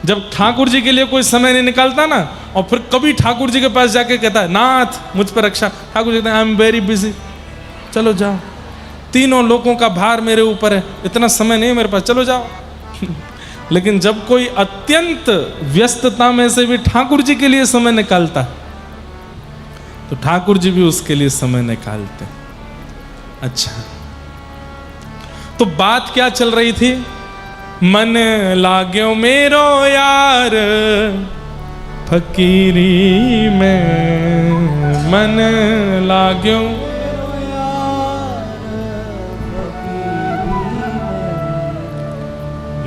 जब ठाकुर जी के लिए कोई समय नहीं निकालता ना, और फिर कभी ठाकुर जी के पास जाके कहता है, नाथ मुझ पर रक्षा, ठाकुर जी कहते हैं, आई एम वेरी बिजी, चलो जाओ, तीनों लोगों का भार मेरे ऊपर है, इतना समय नहीं है मेरे पास, चलो जाओ। लेकिन जब कोई अत्यंत व्यस्तता में से भी ठाकुर जी के लिए समय निकालता है तो ठाकुर जी भी उसके लिए समय निकालते। अच्छा, तो बात क्या चल रही थी? मन लाग्यो मेरो यार फकीरी में, मन लाग्यो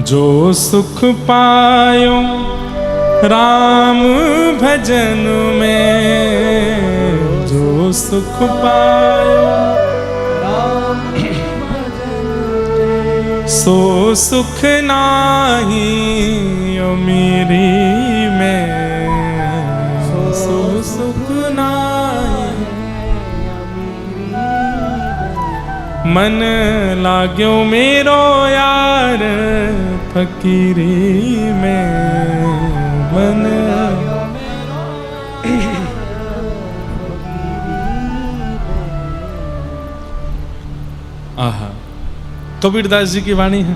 जो सुख पायो राम भजन में, जो सुख पायो सो सुख नाही अमीरी में, सो सुख नाही। मन लाग्यो मेरो यार फकीरी में, मन आहा, कबीरदास जी की वाणी है।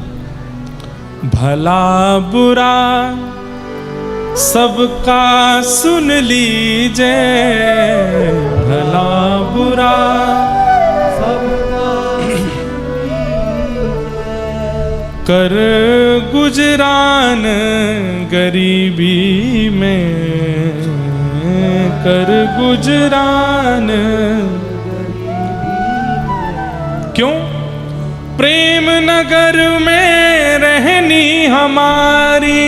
भला बुरा सबका सुन लीजिए, भला बुरा कर गुजरान गरीबी में, कर गुजरान। क्यों? प्रेम नगर में रहनी हमारी,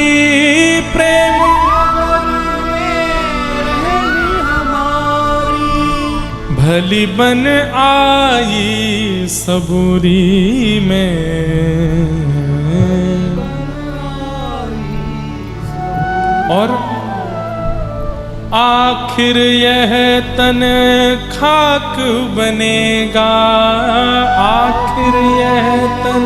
प्रेम नगर में रहनी हमारी, कली बन आई सबूरी में, और आखिर यह तन खाक बनेगा, आखिर यह तन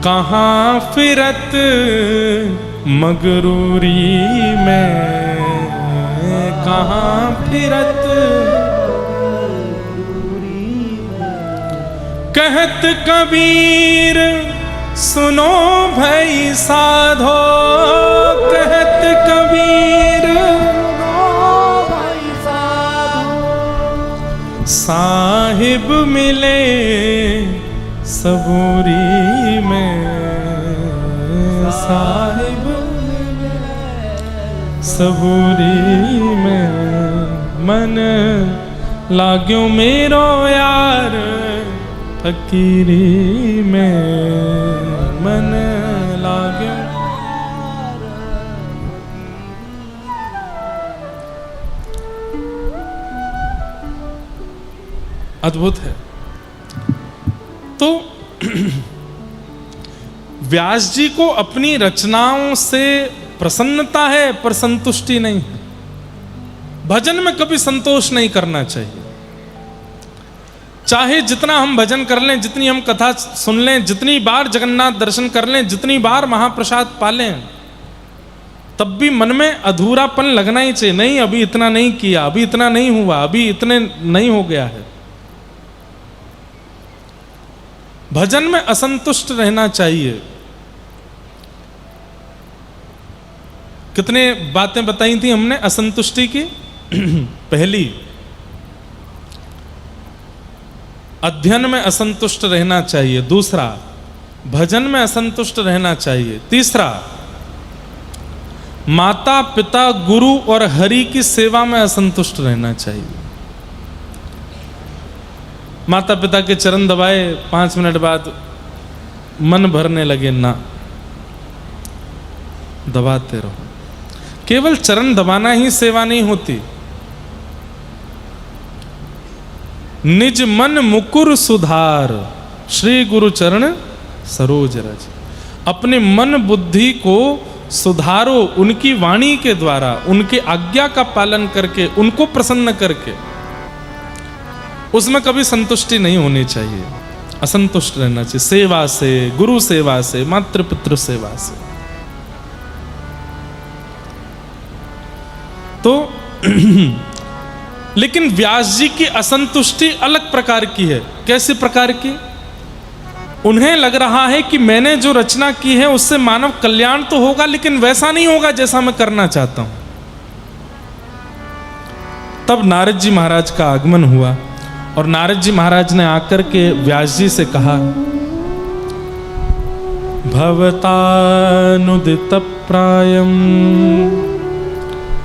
कहाँ फिरत मगरूरी में, कहाँ फिरत। कहत कबीर सुनो भई साधो, कहत कबीर साहिब मिले सबूरी में, साहिब सबूरी में। मन लाग्यो मेरो यार फकीरी में, मन लाग्यो। अद्भुत है। तो व्यास जी को अपनी रचनाओं से प्रसन्नता है पर संतुष्टि नहीं है। भजन में कभी संतोष नहीं करना चाहिए। चाहे जितना हम भजन कर लें, जितनी हम कथा सुन लें, जितनी बार जगन्नाथ दर्शन कर लें, जितनी बार महाप्रसाद पा लें, तब भी मन में अधूरापन लगना ही चाहिए। नहीं, अभी इतना नहीं किया, अभी इतना नहीं हुआ, अभी इतने नहीं हो गया है। भजन में असंतुष्ट रहना चाहिए। कितने बातें बताई थी हमने असंतुष्टि की। पहली, अध्ययन में असंतुष्ट रहना चाहिए। दूसरा, भजन में असंतुष्ट रहना चाहिए। तीसरा, माता पिता गुरु और हरि की सेवा में असंतुष्ट रहना चाहिए। माता पिता के चरण दबाए, 5 मिनट बाद मन भरने लगे, ना, दबाते रहो। केवल चरण दबाना ही सेवा नहीं होती। निज मन मुकुर सुधार, श्री गुरु चरण सरोज रज। अपने मन बुद्धि को सुधारो उनकी वाणी के द्वारा, उनके आज्ञा का पालन करके, उनको प्रसन्न करके। उसमें कभी संतुष्टि नहीं होनी चाहिए, असंतुष्ट रहना चाहिए। सेवा से, गुरु सेवा से, मातृ पितृ सेवा से। तो लेकिन व्यास जी की असंतुष्टि अलग प्रकार की है। कैसे प्रकार की? उन्हें लग रहा है कि मैंने जो रचना की है उससे मानव कल्याण तो होगा, लेकिन वैसा नहीं होगा जैसा मैं करना चाहता हूं। तब नारद जी महाराज का आगमन हुआ और नारद जी महाराज ने आकर के व्यास जी से कहा, भवतानुदित प्रायम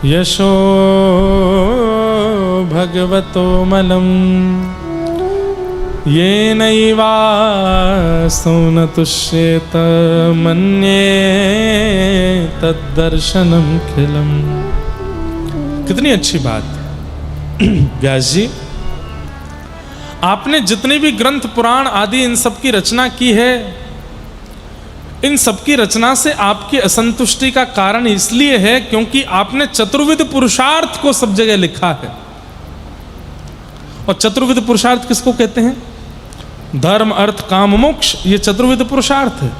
यशो भगवतो मलम ये नैवासो न तुष्येत मन्ये तद्दर्शनम खिलम। कितनी अच्छी बात। व्यास जी, आपने जितने भी ग्रंथ पुराण आदि इन सब की रचना की है, इन सब की रचना से आपकी असंतुष्टि का कारण इसलिए है क्योंकि आपने चतुर्विध पुरुषार्थ को सब जगह लिखा है। और चतुर्विध पुरुषार्थ किसको कहते हैं? धर्म, अर्थ, काम, मोक्ष। ये चतुर्विध पुरुषार्थ है।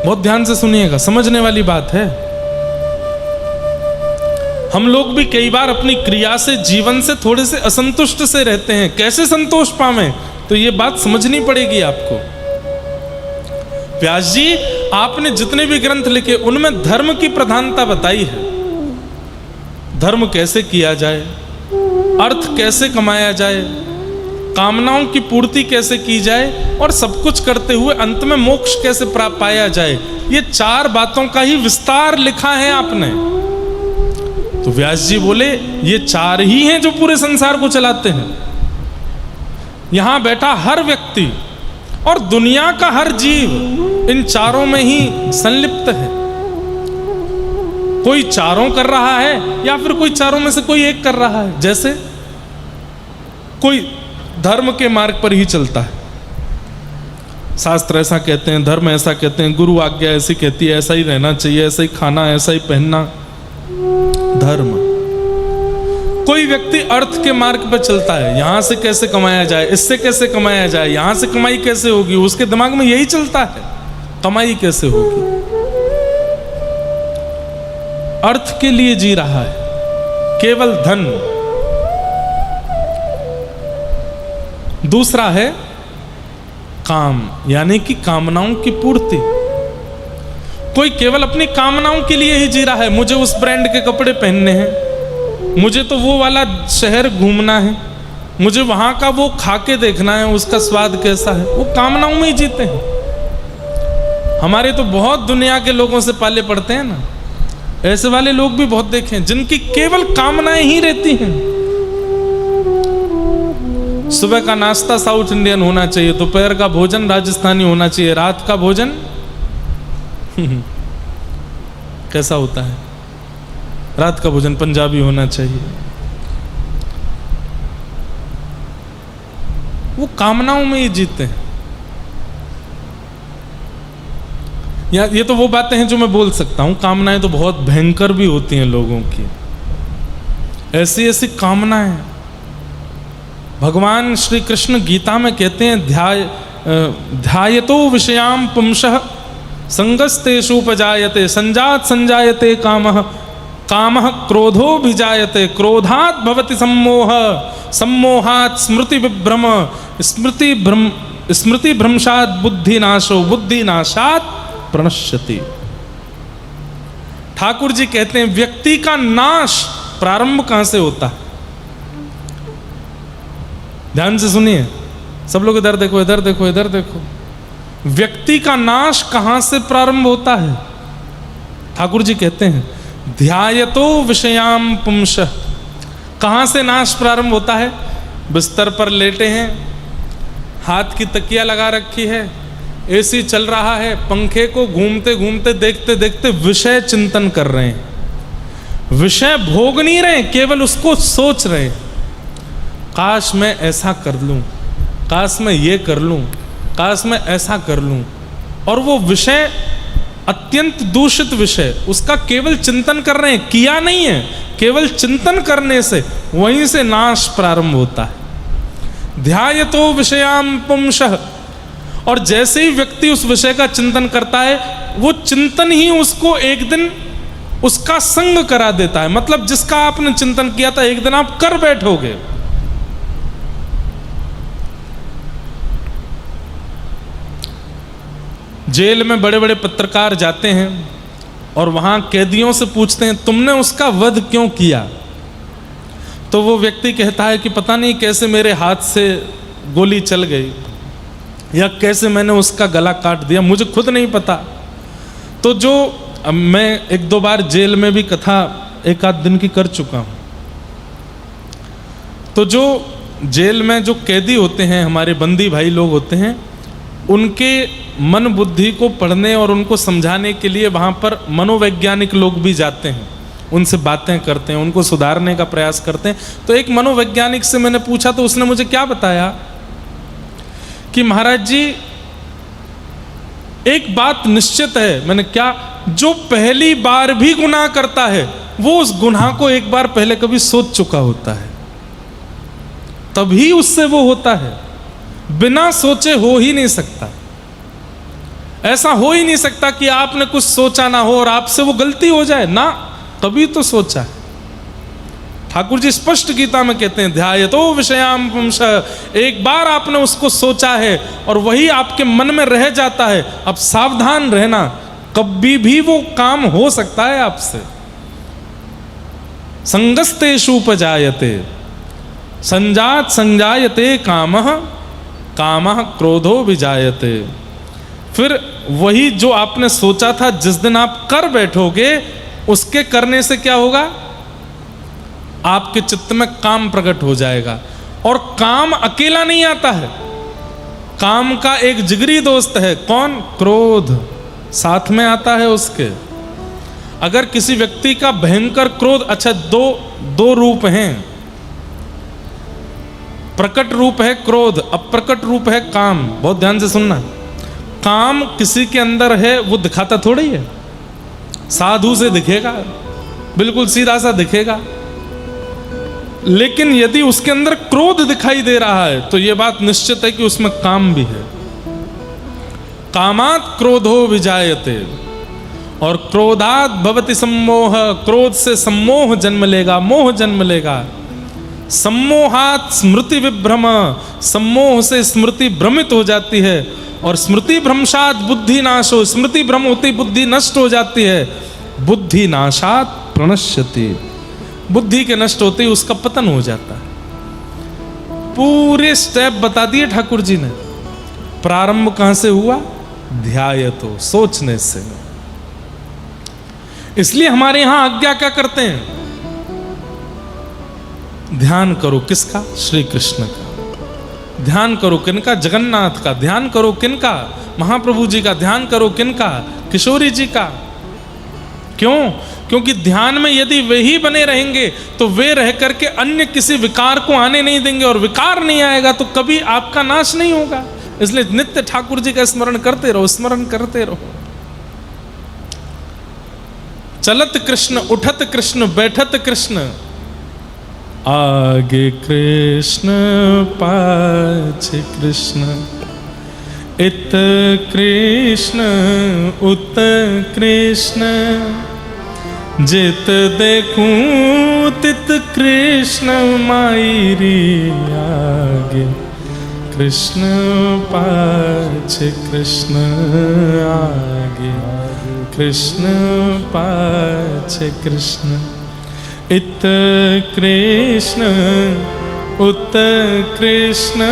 बहुत ध्यान से सुनिएगा, समझने वाली बात है। हम लोग भी कई बार अपनी क्रिया से, जीवन से थोड़े से असंतुष्ट से रहते हैं। कैसे संतोष पावें? तो ये बात समझनी पड़ेगी आपको। व्यास जी, आपने जितने भी ग्रंथ लिखे उनमें धर्म की प्रधानता बताई है। धर्म कैसे किया जाए, अर्थ कैसे कमाया जाए, कामनाओं की पूर्ति कैसे की जाए, और सब कुछ करते हुए अंत में मोक्ष कैसे पाया जाए। ये 4 बातों का ही विस्तार लिखा है आपने। तो व्यास जी बोले, ये 4 ही हैं जो पूरे संसार को चलाते हैं। यहां बैठा हर व्यक्ति और दुनिया का हर जीव इन 4 में ही संलिप्त है। कोई चारों कर रहा है या फिर कोई चारों में से कोई एक कर रहा है। जैसे कोई धर्म के मार्ग पर ही चलता है, शास्त्र ऐसा कहते हैं, धर्म ऐसा कहते हैं, गुरु आज्ञा ऐसी कहती है, ऐसा ही रहना चाहिए, ऐसा ही खाना, ऐसा ही पहनना, धर्म। कोई व्यक्ति अर्थ के मार्ग पर चलता है, यहां से कैसे कमाया जाए, इससे कैसे कमाया जाए, यहां से कमाई कैसे होगी, उसके दिमाग में यही चलता है, कमाई कैसे होगी, अर्थ के लिए जी रहा है, केवल धन। दूसरा है काम, यानी कि कामनाओं की पूर्ति। कोई केवल अपनी कामनाओं के लिए ही जी रहा है, मुझे उस ब्रांड के कपड़े पहनने हैं, मुझे तो वो वाला शहर घूमना है, मुझे वहां का वो खा के देखना है, उसका स्वाद कैसा है, वो कामनाओं में ही जीते हैं। हमारे तो बहुत दुनिया के लोगों से पाले पड़ते हैं ना, ऐसे वाले लोग भी बहुत देखे हैं जिनकी केवल कामनाएं ही रहती हैं। सुबह का नाश्ता साउथ इंडियन होना चाहिए, दोपहर का भोजन राजस्थानी होना चाहिए, रात का भोजन कैसा होता है, रात का भोजन पंजाबी होना चाहिए। वो कामनाओं में ही जीते हैं। ये तो वो बातें हैं जो मैं बोल सकता हूं, कामनाएं तो बहुत भयंकर भी होती हैं लोगों की, ऐसी ऐसी कामनाएं। भगवान श्री कृष्ण गीता में कहते हैं, ध्यायतो विषयाम पुंसः संगस्तेषुपजायते, संजात संजायते कामः, कामः क्रोधोभिजायते, क्रोधात् भवति सम्मोह, सम्मोहात् स्मृति विभ्रम, स्मृति भ्रंशात् बुद्धिनाशो, बुद्धिनाशात् प्रणश्यति। ठाकुर जी कहते हैं व्यक्ति का नाश प्रारंभ कहां से होता है? ध्यान से सुनिए सब लोग, इधर देखो, इधर देखो, इधर देखो। व्यक्ति का नाश कहां से प्रारंभ होता है? ठाकुर जी कहते हैं ध्यायतो विषयाम पुंसः। कहां से नाश प्रारंभ होता है? बिस्तर पर लेटे हैं, हाथ की तकिया लगा रखी है, एसी चल रहा है, पंखे को घूमते घूमते देखते देखते विषय चिंतन कर रहे हैं। विषय भोग नहीं रहे, केवल उसको सोच रहे हैं, काश मैं ऐसा कर लूं, काश मैं ये कर लूं, काश मैं ऐसा कर लूं। और वो विषय अत्यंत दूषित विषय, उसका केवल चिंतन कर रहे हैं, किया नहीं है, केवल चिंतन करने से वहीं से नाश प्रारंभ होता है। ध्यायतो विषयाम पुंसः। और जैसे ही व्यक्ति उस विषय का चिंतन करता है, वो चिंतन ही उसको एक दिन उसका संग करा देता है। मतलब जिसका आपने चिंतन किया था, एक दिन आप कर बैठोगे। जेल में बड़े बड़े पत्रकार जाते हैं और वहां कैदियों से पूछते हैं तुमने उसका वध क्यों किया? तो वो व्यक्ति कहता है कि पता नहीं कैसे मेरे हाथ से गोली चल गई, या कैसे मैंने उसका गला काट दिया, मुझे खुद नहीं पता। तो जो मैं एक दो बार जेल में भी कथा एक आध दिन की कर चुका हूं, तो जो जेल में जो कैदी होते हैं, हमारे बंदी भाई लोग होते हैं, उनके मन बुद्धि को पढ़ने और उनको समझाने के लिए वहाँ पर मनोवैज्ञानिक लोग भी जाते हैं, उनसे बातें करते हैं, उनको सुधारने का प्रयास करते हैं। तो एक मनोवैज्ञानिक से मैंने पूछा, तो उसने मुझे क्या बताया कि महाराज जी एक बात निश्चित है। मैंने क्या? जो पहली बार भी गुनाह करता है वो उस गुनाह को एक बार पहले कभी सोच चुका होता है, तभी उससे वो होता है। बिना सोचे हो ही नहीं सकता। ऐसा हो ही नहीं सकता कि आपने कुछ सोचा ना हो और आपसे वो गलती हो जाए ना, तभी तो सोचा है। ठाकुर जी स्पष्ट गीता में कहते हैं ध्यायतो विषयाम पुंसः। एक बार आपने उसको सोचा है और वही आपके मन में रह जाता है। अब सावधान रहना, कभी भी वो काम हो सकता है आपसे। संगस्तेषुपजायते, संजात संजायते कामः, कामः क्रोधो विजायते। फिर वही जो आपने सोचा था, जिस दिन आप कर बैठोगे, उसके करने से क्या होगा? आपके चित्त में काम प्रकट हो जाएगा। और काम अकेला नहीं आता है, काम का एक जिगरी दोस्त है। कौन? क्रोध साथ में आता है उसके। अगर किसी व्यक्ति का भयंकर क्रोध, अच्छा दो रूप हैं, प्रकट रूप है क्रोध, अप्रकट रूप है काम। बहुत ध्यान से सुनना, काम किसी के अंदर है वो दिखाता थोड़ी है, साधु से दिखेगा, बिल्कुल सीधा सा दिखेगा, लेकिन यदि उसके अंदर क्रोध दिखाई दे रहा है तो यह बात निश्चित है कि उसमें काम भी है। कामात् क्रोधो विजायते, और क्रोधात् भवति सम्मोह, क्रोध से सम्मोह जन्म लेगा, मोह जन्म लेगा। सम्मोहात् स्मृति विभ्रम, सम्मोह से स्मृति भ्रमित हो जाती है, और स्मृति भ्रंशात् बुद्धि नाशो, स्मृति भ्रम होती बुद्धि नष्ट हो जाती है। बुद्धि नाशात् प्रणश्यति, बुद्धि के नष्ट होते ही उसका पतन हो जाता है। पूरे स्टेप बता दिए ठाकुर जी ने। प्रारंभ कहां से हुआ? ध्यायतो, सोचने से। इसलिए हमारे यहां आज्ञा क्या करते हैं? ध्यान करो किसका? श्री कृष्ण का। ध्यान करो किनका? जगन्नाथ का। ध्यान करो किनका? महाप्रभु जी का। ध्यान करो किनका? किशोरी जी का। क्यों? क्योंकि ध्यान में यदि वे ही बने रहेंगे तो वे रह करके अन्य किसी विकार को आने नहीं देंगे, और विकार नहीं आएगा तो कभी आपका नाश नहीं होगा। इसलिए नित्य ठाकुर जी का स्मरण करते रहो, स्मरण करते रहो। चलत कृष्ण, उठत कृष्ण, बैठत कृष्ण, आगे कृष्ण पाछे कृष्ण, इत कृष्ण उत कृष्ण, जित देखूं तित कृष्ण मायरी आगे कृष्ण पाछे कृष्ण, आगे कृष्ण पाछे कृष्ण, इत कृष्ण उत कृष्ण,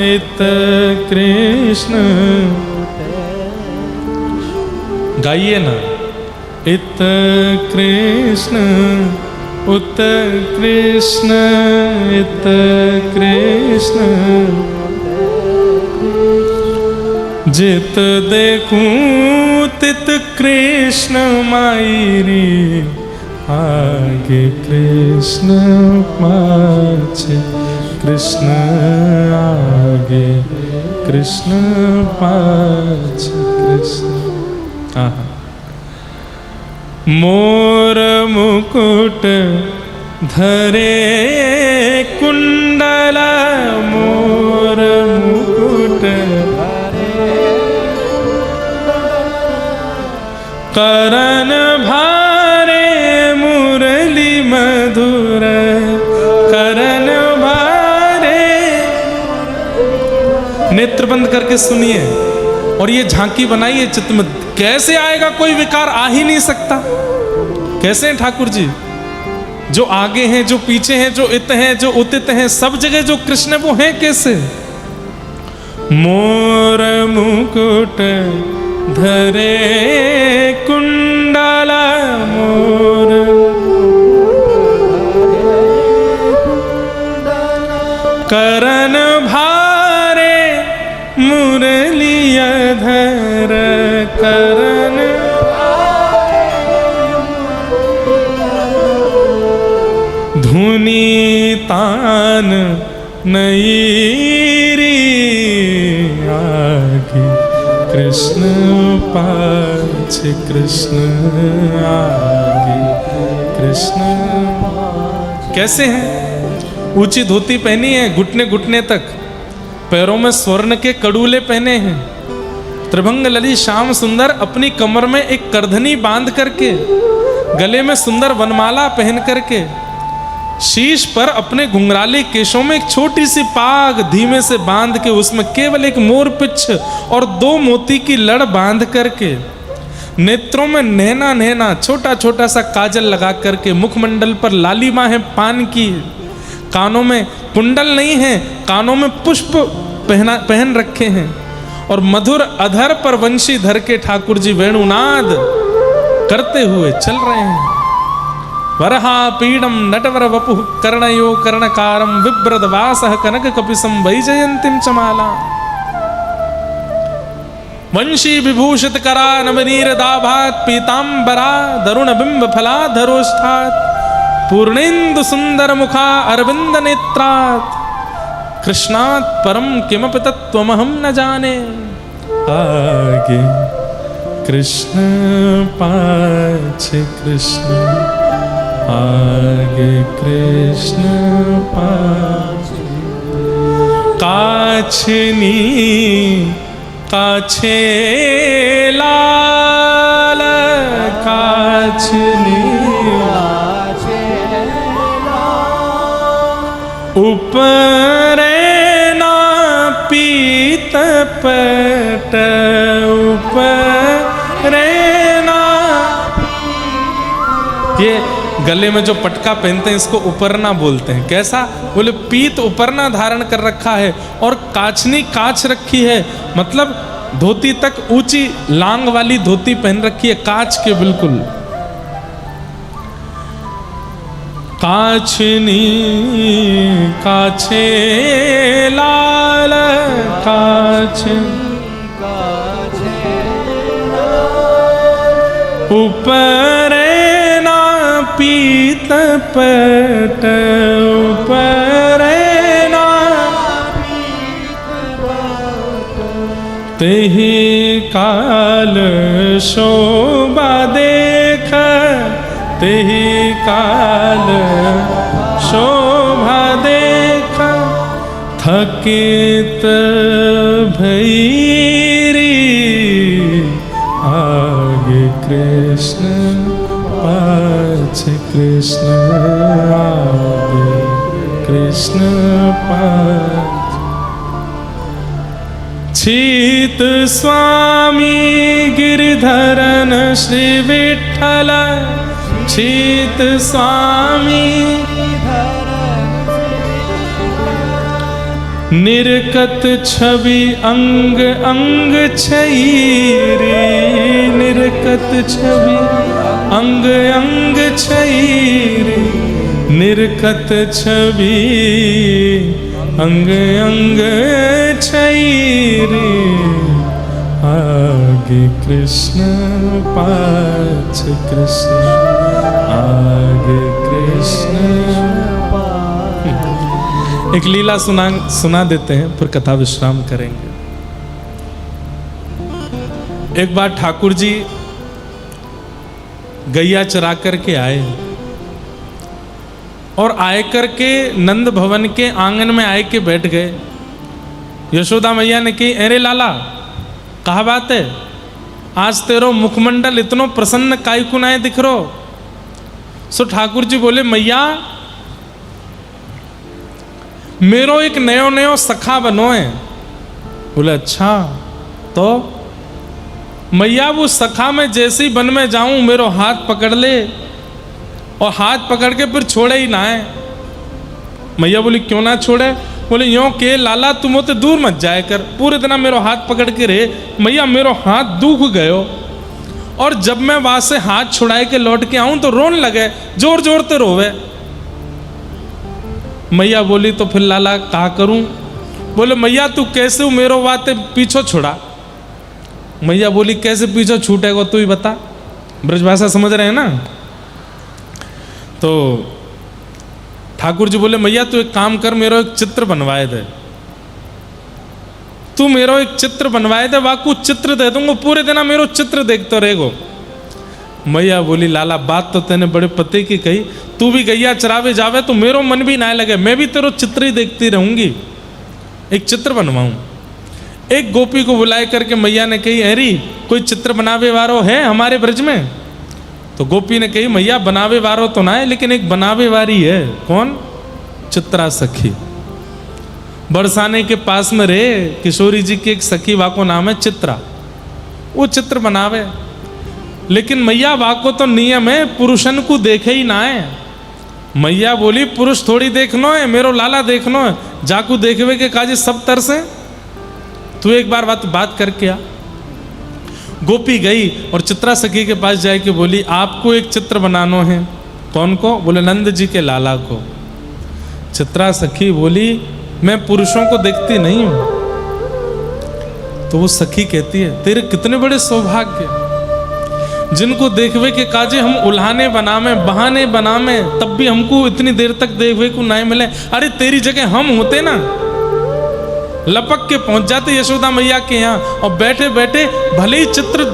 इत कृष्ण। गाइए ना। इत कृष्ण उत कृष्ण, इत कृष्ण, जित देखूं तित कृष्ण मायरी आगे कृष्ण पाछे कृष्ण, आगे कृष्ण पाछे कृष्ण। मोर मुकुट धरे कुंडल, मोर मुकुट करन भारे मुरली मधुर, करन भारे। नेत्र बंद करके सुनिए और ये झांकी बनाइए चित्त में। कैसे आएगा? कोई विकार आ ही नहीं सकता। कैसे हैं ठाकुर जी? जो आगे हैं, जो पीछे हैं, जो इत हैं, जो उतित हैं, सब जगह जो कृष्ण वो हैं। कैसे? मोर मुकुट धरे कुंडला, मोर करन भारे मुरलिया धर, करन धुनी तान नईरी आगे कृष्ण पाछे कृष्ण, आगे कृष्ण। कैसे हैं? ऊंची धोती पहनी है घुटने घुटने तक, पैरों में स्वर्ण के कड़ूले पहने हैं, त्रिभंग ललित श्याम सुंदर, अपनी कमर में एक करधनी बांध करके, गले में सुंदर वनमाला पहन करके, शीश पर अपने घुंघराले केशों में एक छोटी सी पाग धीमे से बांध के, उसमें केवल एक मोर पिच्छ और 2 मोती की लड़ बांध करके, नेत्रों में नैना नैना छोटा छोटा सा काजल लगा करके, मुखमंडल पर लालिमा है पान की, कानों में कुंडल नहीं है, कानों में पुष्प पहन रखे हैं, और मधुर अधर पर वंशी धर के ठाकुर जी वेणुनाद करते हुए चल रहे हैं। वरहा पीडम नटवर वपु कर्णयो कर्णकारम विभ्रद वासः कनक कपिसम वैजयंतीम चमाला। वंशी विभूषित करा नवनीर दाभात पीतांबरा दरुण बिंब फलाधरोष्ठात पूर्णेन्दु सुंदर मुखा अरविंद नेत्रात कृष्णात् परम किमपि तत्त्वमहं न जाने। आगे कृष्ण पाछे कृष्ण, आगे कृष्ण पाछे, काछनी काछे लाल काछनी ऊपर ना पीत पट ऊपर ना। ये गले में जो पटका पहनते हैं इसको उपरना बोलते हैं। कैसा? बोले पीत उपरना धारण कर रखा है और काछनी काछ रखी है, मतलब धोती तक ऊंची लांग वाली धोती पहन रखी है, काछ के बिल्कुल। काछनी काछे लाल काछ ऊपर ना पीत पट ऊपर ना तेहि काल शोभा देख तेहि काल शोभा देख थकित भैरी आगे कृष्ण पाछे कृष्ण आगे कृष्ण पाछे। छीत स्वामी गिरिधरन श्री विठ्ठल छीत स्वामी निर्कत छवि अंग अंग छईरी निर्कत छवि अंग अंग छईरी निर्कत छवि अंग अंग छईरी आगे कृष्ण पाछे कृष्ण आगे कृष्ण। एक लीला सुना देते हैं, फिर कथा विश्राम करेंगे। एक बार ठाकुर जी गैया चरा करके आए और आए करके नंद भवन के आंगन में आए के बैठ गए। यशोदा मैया ने कही, अरे लाला कहा बात है, आज तेरो मुखमंडल इतनो प्रसन्न काई कुनाए दिख रो। सो ठाकुर जी बोले, मैया मेरो एक नयो नयो सखा बनो है। बोले अच्छा, तो मैया वो सखा में जैसे ही वन में जाऊं मेरो हाथ पकड़ ले और हाथ पकड़ के फिर छोड़े ही ना है। मैया बोली क्यों ना छोड़े? बोले यूं के लाला तुम तो दूर मत जाए कर, पूरे दिन मेरो हाथ पकड़ के रहे। मैया मेरो हाथ दुख गयो और जब मैं वहां से हाथ छुड़ाए के लौट के आऊं तो रोन लगे, जोर जोर ते रोवे। मैया बोली तो फिर लाला क्या करूं? बोले मैया तू कैसे मेरो बातें पीछो छुड़ा। मैया बोली कैसे पीछे छूटेगा तू ही बता, ब्रजभाषा समझ रहे हैं ना। तो ठाकुर जी बोले मैया तू एक काम कर, मेरो एक चित्र बनवाए दे, तू मेरो एक चित्र बनवाए दे, वाकू चित्र दे दूंगा, पूरे दिन मेरो चित्र देखते रहेगो। मैया बोली लाला बात तो तेने बड़े पते की कही, तू भी गैया चरावे जावे तो मेरो मन भी ना लगे, मैं भी तेरो चित्र ही देखती रहूंगी, एक चित्र बनवाऊं। एक गोपी को बुलाए करके मैया ने कही, अरे कोई चित्र बनावे वारो है हमारे ब्रज में? तो गोपी ने कही मैया बनावे वारो तो ना है, लेकिन एक बनावे वारी है। कौन? चित्रा सखी। बरसाने के पास में रहे किशोरी जी की एक सखी, वाको नाम है चित्रा, वो चित्र बनावे। लेकिन मैया वाको तो नियम है पुरुषन को देखे ही ना है। मैया बोली पुरुष थोड़ी देखनो है, मेरो लाला देखनो है, जाकू देखवे के काजी सब तरसे, तू एक बार बात करके आ। गोपी गई और चित्रा सखी के पास जाके बोली आपको एक चित्र बनाना है। कौन को? बोले नंद जी के लाला को। चित्रा सखी बोली मैं पुरुषों को देखती नहीं हूं, तो वो सखी कहती है तेरे कितने बड़े सौभाग्य, जिनको देखवे के काजे हम उल्हाने बनावे बहाने बनावे, तब भी हमको इतनी देर तक देखवे को नहीं मिले। अरे तेरी जगह हम होते ना, लपक के पहुंच जाते यशोदा मैया के यहाँ, और बैठे बैठे भले ही चित्र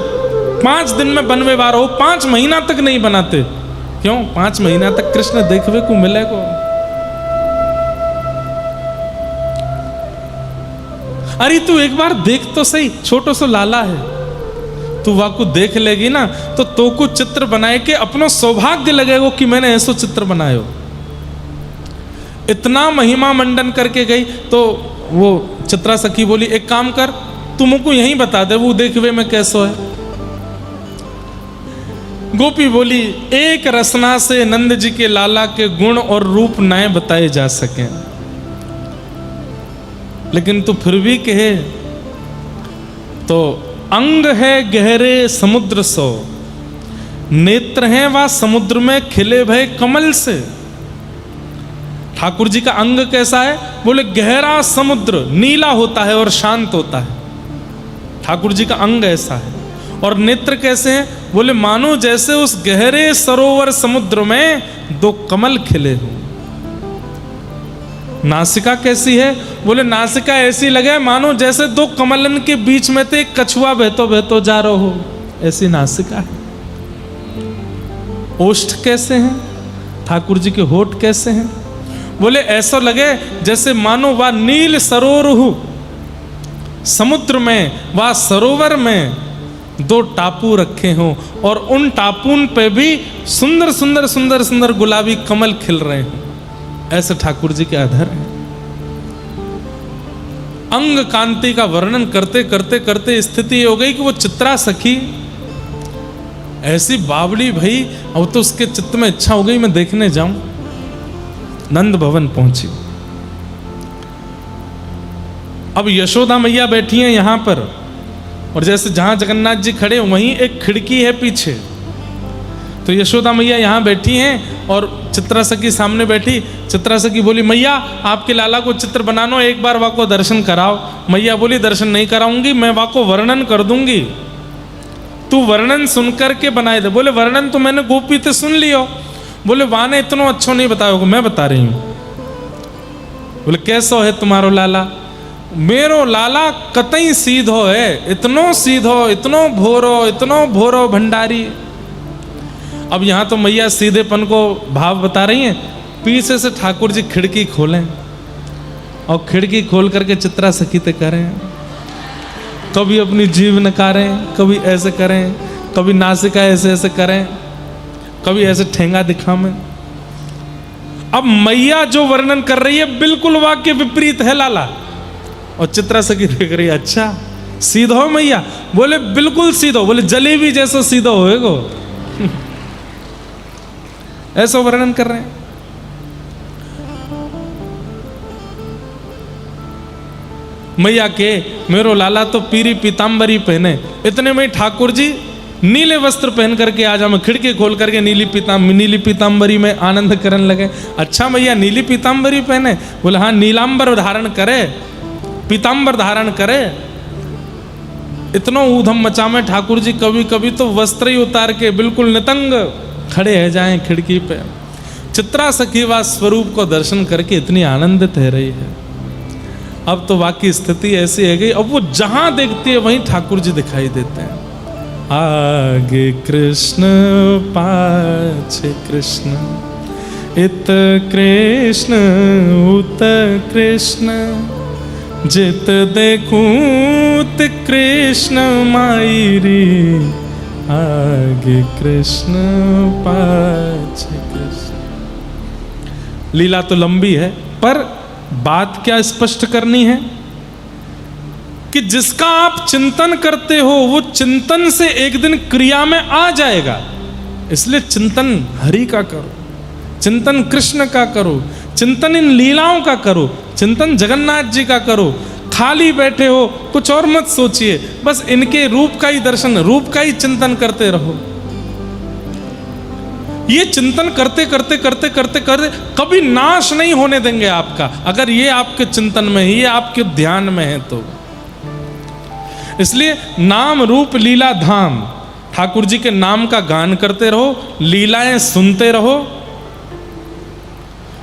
5 दिन में बनवे वार हो, 5 महीना तक नहीं बनाते। क्यों? 5 महीना तक कृष्ण देखवे को मिलेगा। अरे तू एक बार देख तो सही, छोटो सो लाला है, तू वाकू देख लेगी ना तो को चित्र बनाए के अपनो सौभाग्य लगेगा कि मैंने ऐसो चित्र बनायो। इतना महिमा मंडन करके गई तो वो चित्रा सखी बोली एक काम कर, तुमको यहीं बता दे वो देखवे में कैसो है। गोपी बोली एक रसना से नंद जी के लाला के गुण और रूप नए बताए जा सके, लेकिन तू फिर भी कहे तो अंग है गहरे समुद्र सो, नेत्र हैं वह समुद्र में खिले भय कमल से। ठाकुर जी का अंग कैसा है? बोले गहरा समुद्र, नीला होता है और शांत होता है, ठाकुर जी का अंग ऐसा है। और नेत्र कैसे हैं? बोले मानो जैसे उस गहरे सरोवर समुद्र में 2 कमल खिले हों। नासिका कैसी है? बोले नासिका ऐसी लगे मानो जैसे 2 कमलन के बीच में से एक कछुआ बहतो बहतो जा रहा हो, ऐसी नासिका है। ओष्ठ कैसे हैं? ठाकुर जी के होठ कैसे हैं? बोले ऐसा लगे जैसे मानो वह नील सरोवर समुद्र में, वह सरोवर में 2 टापू रखे हों और उन टापून पे भी सुंदर सुंदर सुंदर सुंदर गुलाबी कमल खिल रहे हैं। ऐसे ठाकुर जी के अधर है। अंग कांति का वर्णन करते करते करते स्थिति हो गई कि वो चित्रा सखी ऐसी बावली भई, अब तो उसके चित्त में इच्छा हो गई मैं देखने जाऊं। नंद भवन पहुंची। अब यशोदा मैया बैठी हैं यहां पर, और जैसे जहां जगन्नाथ जी खड़े वहीं एक खिड़की है पीछे, तो यशोदा मैया यहाँ बैठी हैं और चित्रा सखी सामने बैठी। चित्रा सखी बोली मैया आपके लाला को चित्र बनानो, एक बार वाको दर्शन कराओ। मैया बोली दर्शन नहीं कराऊंगी, मैं वाको वर्णन कर दूंगी, तू वर्णन सुन करके बनाए दे। बोले वर्णन तो मैंने गोपी से सुन लियो। बोले वाने इतना अच्छो नहीं बताओगे, मैं बता रही हूँ। बोले कैसो है तुम्हारो लाला? मेरो लाला कतई सीधो है, इतनो सीधो, इतनो भोरो भंडारी। अब यहाँ तो मैया सीधेपन को भाव बता रही हैं। पीछे से ठाकुर जी खिड़की खोलें और खिड़की खोल करके चित्रा सखी ते करें, कभी अपनी जीभ नकारें, कभी ऐसे करें, कभी नासिका ऐसे ऐसे करें, कभी ऐसे ठेंगा दिखावें। अब मैया जो वर्णन कर रही है बिल्कुल वाक्य विपरीत है लाला, और चित्रा सखी देख रही है अच्छा सीधो मैया? बोले बिल्कुल सीधो। बोले जलेबी जैसा सीधो होएगो ऐसा वर्णन कर रहे हैं। मैया के मेरो लाला तो पीरी पीतांबरी पहने, इतने में ठाकुर जी नीले वस्त्र पहन करके आ जाओ, खिड़की खोल करके नीली पीतांबरी में आनंद करने लगे। अच्छा मैया नीली पीतांबरी पहने? बोले हाँ नीलांबर धारण करे, पीतांबर धारण करे। इतना ऊधम मचा में ठाकुर जी कभी कभी तो वस्त्र ही उतार के बिल्कुल नितंग खड़े रह जाएं खिड़की पे। चित्रा सखी वा स्वरूप को दर्शन करके इतनी आनंदित है रही है। अब तो वाकई स्थिति ऐसी है गई, अब वो जहां देखती है वहीं ठाकुर जी दिखाई देते हैं। आगे कृष्ण पाछे कृष्ण, इत कृष्ण उत कृष्ण, जित देखूं कृष्ण मायरी, आगे कृष्ण पाछे कृष्ण। लीला तो लंबी है, पर बात क्या स्पष्ट करनी है कि जिसका आप चिंतन करते हो वो चिंतन से एक दिन क्रिया में आ जाएगा। इसलिए चिंतन हरि का करो, चिंतन कृष्ण का करो, चिंतन इन लीलाओं का करो, चिंतन जगन्नाथ जी का करो। खाली बैठे हो कुछ और मत सोचिए, बस इनके रूप का ही दर्शन, रूप का ही चिंतन करते रहो। ये चिंतन करते करते करते करते करते कभी नाश नहीं होने देंगे आपका, अगर ये आपके चिंतन में है, ये आपके ध्यान में है तो। इसलिए नाम रूप लीला धाम, ठाकुर जी के नाम का गान करते रहो, लीलाएं सुनते रहो,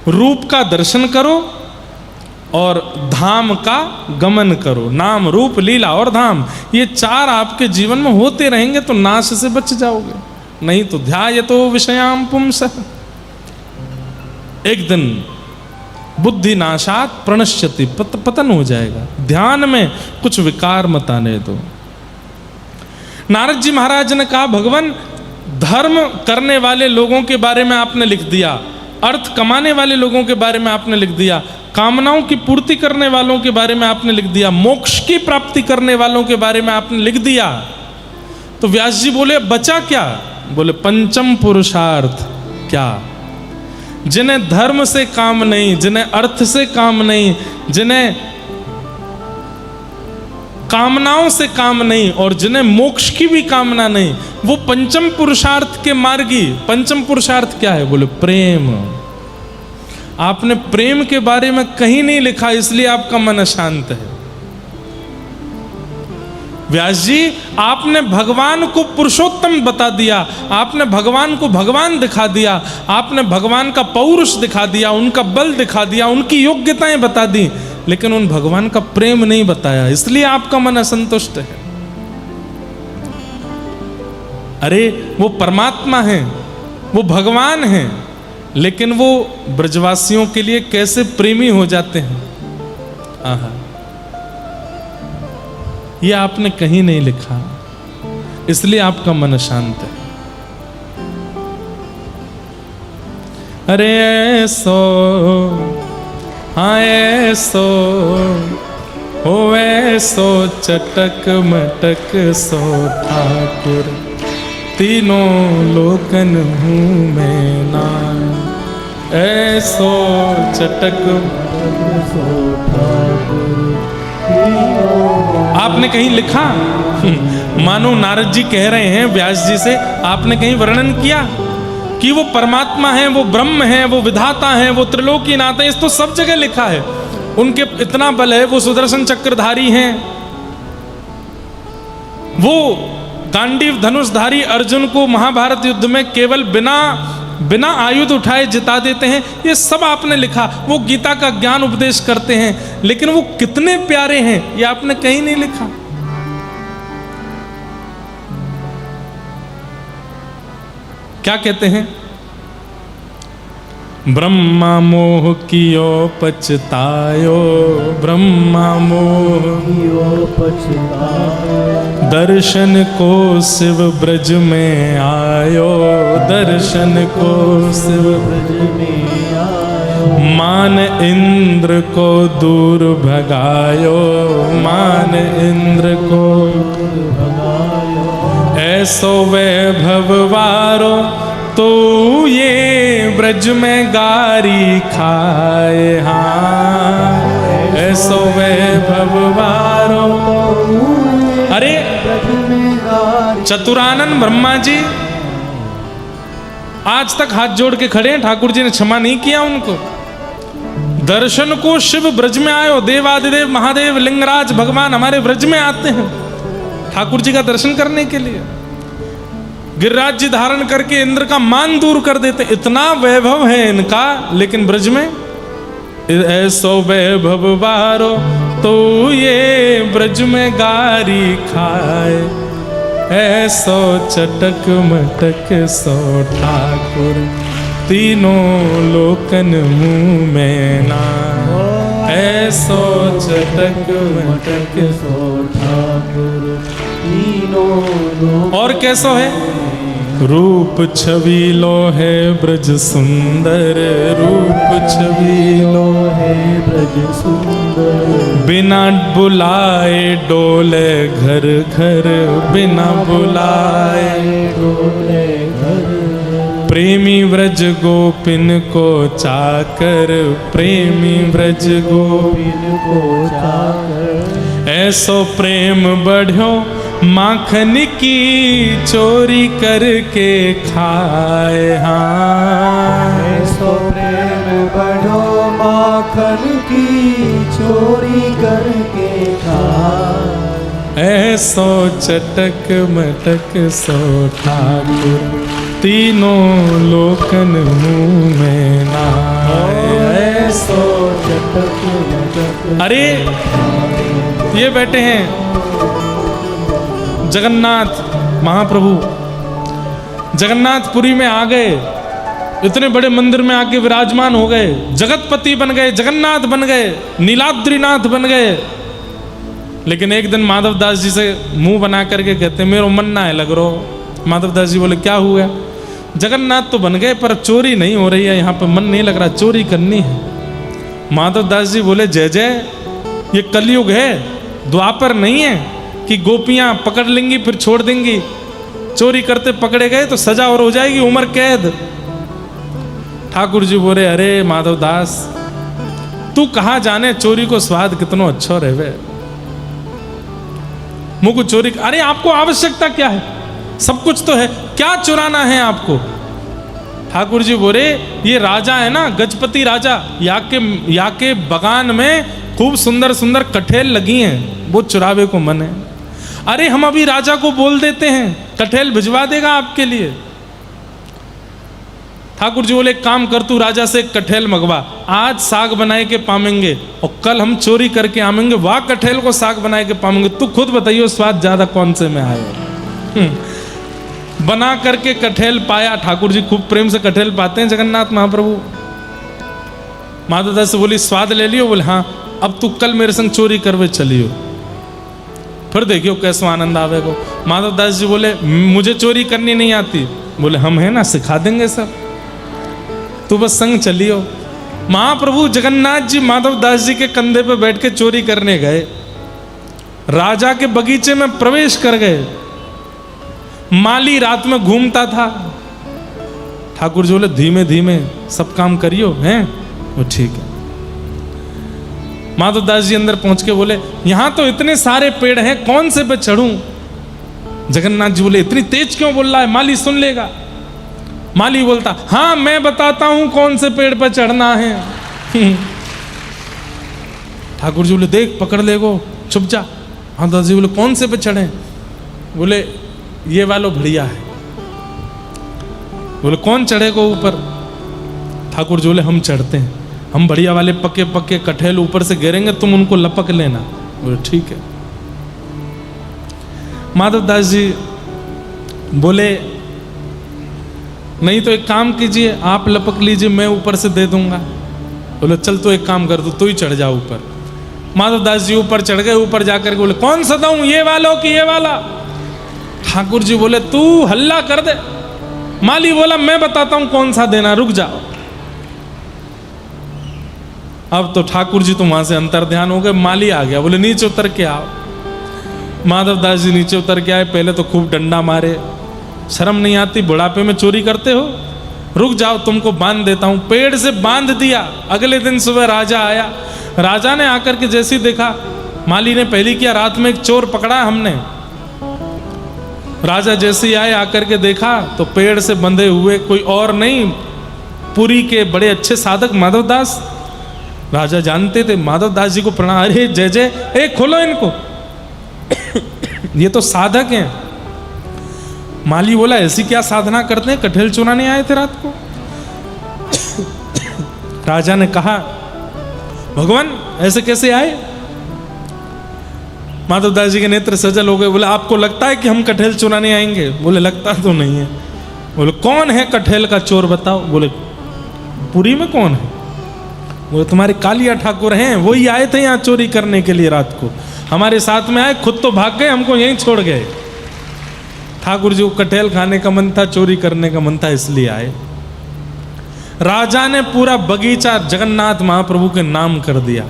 रूप का दर्शन करो और धाम का गमन करो। नाम रूप लीला और धाम, ये चार आपके जीवन में होते रहेंगे तो नाश से बच जाओगे, नहीं तो ध्यायतो विषयाम पुंसः, एक दिन बुद्धि नाशात प्रणश्यति, पतन हो जाएगा। ध्यान में कुछ विकार मत आने दो। नारद जी महाराज ने कहा, भगवान धर्म करने वाले लोगों के बारे में आपने लिख दिया, अर्थ कमाने वाले लोगों के बारे में आपने लिख दिया, कामनाओं की पूर्ति करने वालों के बारे में आपने लिख दिया, मोक्ष की प्राप्ति करने वालों के बारे में आपने लिख दिया। तो व्यास जी बोले बचा क्या? बोले पंचम पुरुषार्थ। क्या? जिन्हें धर्म से काम नहीं, जिन्हें अर्थ से काम नहीं, जिन्हें कामनाओं से काम नहीं और जिन्हें मोक्ष की भी कामना नहीं, वो पंचम पुरुषार्थ के मार्गी। पंचम पुरुषार्थ क्या है? बोले प्रेम। आपने प्रेम के बारे में कहीं नहीं लिखा, इसलिए आपका मन अशांत है। व्यास जी, आपने भगवान को पुरुषोत्तम बता दिया, आपने भगवान को भगवान दिखा दिया, आपने भगवान का पौरुष दिखा दिया, उनका बल दिखा दिया, उनकी योग्यताएं बता दी, लेकिन उन भगवान का प्रेम नहीं बताया, इसलिए आपका मन असंतुष्ट है। अरे वो परमात्मा है, वो भगवान है, लेकिन वो ब्रजवासियों के लिए कैसे प्रेमी हो जाते हैं, आहा, ये आपने कहीं नहीं लिखा, इसलिए आपका मन शांत है। अरे ऐसो, हाँ ऐसो हो, ऐसो चटक मटक सो ठाकुर, तीनों लोकन हूँ मैं नाम। ऐसो चटक मटक सो ठाकुर। आपने कहीं लिखा? मानो नारद जी कह रहे हैं व्यास जी से, आपने कहीं वर्णन किया कि वो परमात्मा है, वो ब्रह्म है, वो विधाता है, वो त्रिलोकीनाथ है? इस तो सब जगह लिखा है। उनके इतना बल है, वो सुदर्शन चक्रधारी हैं, वो गांडीव धनुषधारी अर्जुन को महाभारत युद्ध में केवल बिना आयुध उठाए जिता देते हैं। ये सब आपने लिखा। वो गीता का ज्ञान उपदेश करते हैं, लेकिन वो कितने प्यारे हैं ये आपने कहीं नहीं लिखा। क्या कहते हैं? ब्रह्मा मोह कियो पछतायो, ब्रह्मा मोह कियो पछतायो, दर्शन को शिव ब्रज में आयो, दर्शन को शिव ब्रज में आयो, मान इंद्र को दूर भगायो, मान इंद्र को दूर भगायो, ऐसो वैभव वारो तो ये ब्रज में गारी खाए। हाँ ऐसो वैभव वारो। अरे चतुरानन ब्रह्मा जी आज तक हाथ जोड़ के खड़े हैं, ठाकुर जी ने क्षमा नहीं किया उनको। दर्शन को शिव ब्रज में आयो, देवादिदेव महादेव लिंगराज भगवान हमारे ब्रज में आते हैं ठाकुर जी का दर्शन करने के लिए। गिरिराज जी धारण करके इंद्र का मान दूर कर देते, इतना वैभव है इनका, लेकिन ब्रज में ऐसो वैभव वारो तो ये ब्रज में गारी खाए, ऐसो चटक मटक सो ठाकुर, तीनों लोकन मुँह में ना, ऐसो चटक मटक सो ठाकुर, तीनों लोकन। और कैसो है? रूप छबीलो है ब्रज सुंदर, रूप छबीलो है ब्रज सुंदर, बिना बुलाए डोले घर घर, बिना बुलाए डोले घर, प्रेमी व्रज गोपिन को चाकर, प्रेमी व्रज गोपिन को चाकर, ऐसो प्रेम बढ़्यो माखन की चोरी करके खाए। हाँ ऐसो प्रेम बढ़ो माखन की चोरी करके खाए। ऐसो चटक मटक सो ठाकुर, तीनों लोकन मुँह में नाए। ऐसो चटक मटक। अरे ये बैठे हैं जगन्नाथ महाप्रभु, जगन्नाथपुरी में आ गए, इतने बड़े मंदिर में आके विराजमान हो गए, जगतपति बन गए, जगन्नाथ बन गए, नीलाद्रीनाथ बन गए। लेकिन एक दिन माधवदास जी से मुंह बना करके कहते मेरा मन ना है लग रो। माधवदास जी बोले क्या हुआ? जगन्नाथ तो बन गए पर चोरी नहीं हो रही है, यहाँ पर मन नहीं लग रहा, चोरी करनी है। माधवदास जी बोले जय जय, ये कलयुग है, द्वापर नहीं है कि गोपियां पकड़ लेंगी फिर छोड़ देंगी। चोरी करते पकड़े गए तो सजा और हो जाएगी, उम्र कैद। ठाकुर जी बोले अरे माधवदास, तू कहाँ जाने चोरी को स्वाद कितनो अच्छो रहे। मुझको चोरी, अरे आपको आवश्यकता क्या है? सब कुछ तो है, क्या चुराना है आपको? ठाकुर जी बोले ये राजा है ना, गजपति राजा, या के बगान में खूब सुंदर सुंदर कठेल लगी हैं, वो चुरावे को मन है। अरे हम अभी राजा को बोल देते हैं, कठेल भिजवा देगा आपके लिए। ठाकुर जी बोले काम कर, तू राजा से कठेल मंगवा, आज साग बनाए के पामेंगे और कल हम चोरी करके आमेंगे, वाह कठेल को साग बनाए के पामेंगे। तू खुद बताइयो स्वाद ज्यादा कौन से में आए। बना करके कठेल पाया। ठाकुर जी खूब प्रेम से कठेल पाते हैं जगन्नाथ महाप्रभु। माधवदास से बोली स्वाद ले लियो? बोले हाँ, अब तू कल मेरे संग चोरी करवे चलियो, फिर देखियो कैसा आनंद आवेगा। माधवदास जी बोले मुझे चोरी करनी नहीं आती। बोले हम है ना, सिखा देंगे सब, तू बस संग चलियो। महाप्रभु जगन्नाथ जी माधवदास जी के कंधे पे बैठ के चोरी करने गए, राजा के बगीचे में प्रवेश कर गए। माली रात में घूमता था। ठाकुर जी बोले धीमे धीमे सब काम करियो हैं। वो ठीक है। माधवदास जी अंदर पहुंच के बोले यहां तो इतने सारे पेड़ हैं, कौन से पे चढ़ूं? जगन्नाथ जी बोले इतनी तेज क्यों बोल रहा है, माली सुन लेगा। माली बोलता हाँ मैं बताता हूं कौन से पेड़ पर चढ़ना है। ठाकुर जी बोले देख पकड़ लेगो, छुप जा। माधवदास जी बोले कौन से पे चढ़े? बोले ये वालो बढ़िया है। बोले कौन चढ़ेगा ऊपर? ठाकुर जी बोले हम चढ़ते हैं, हम बढ़िया वाले पक्के पक्के कठेल ऊपर से गिरेंगे, तुम उनको लपक लेना। बोले ठीक है। माधवदास जी बोले नहीं तो एक काम कीजिए, आप लपक लीजिए, मैं ऊपर से दे दूंगा। बोले चल तो एक काम कर, तू ही चढ़ जा ऊपर। माधवदास जी ऊपर चढ़ गए। ऊपर जाकर के बोले कौन सा दूं, ये वाला कि ये वाला? ठाकुर जी बोले तू हल्ला कर दे। माली बोला मैं बताता हूं कौन सा देना, रुक जाओ। अब तो ठाकुर जी तो वहां से अंतर ध्यान हो गए। माली आ गया, बोले नीचे उतर के आओ। माधवदास जी नीचे उतर के आए। पहले तो खूब डंडा मारे, शर्म नहीं आती, बुढ़ापे में चोरी करते हो, रुक जाओ तुमको बांध देता हूं। पेड़ से बांध दिया। अगले दिन सुबह राजा आया। राजा ने आकर के जैसे ही देखा, माली ने पहली किया रात में एक चोर पकड़ा हमने। राजा जैसे ही आए आकर के देखा तो पेड़ से बंधे हुए कोई और नहीं, पुरी के बड़े अच्छे साधक माधवदास। राजा जानते थे माधवदास जी को प्रणाम। अरे जय जय, ए खोलो इनको, ये तो साधक हैं। माली बोला ऐसी क्या साधना करते हैं, कठेल चुराने आए थे रात को। राजा ने कहा भगवान ऐसे कैसे आए? माधवदास जी के नेत्र सजल हो गए। बोले आपको लगता है कि हम कठेल चुराने आएंगे? बोले लगता तो नहीं है। बोले कौन है कठेल का चोर बताओ? बोले पुरी में कौन है? बोले तुम्हारे कालिया ठाकुर हैं, वही आए थे यहाँ चोरी करने के लिए रात को, हमारे साथ में आए, खुद तो भाग गए, हमको यहीं छोड़ गए। ठाकुर जी को कठेल खाने का मन था, चोरी करने का मन था, इसलिए आए। राजा ने पूरा बगीचा जगन्नाथ महाप्रभु के नाम कर दिया।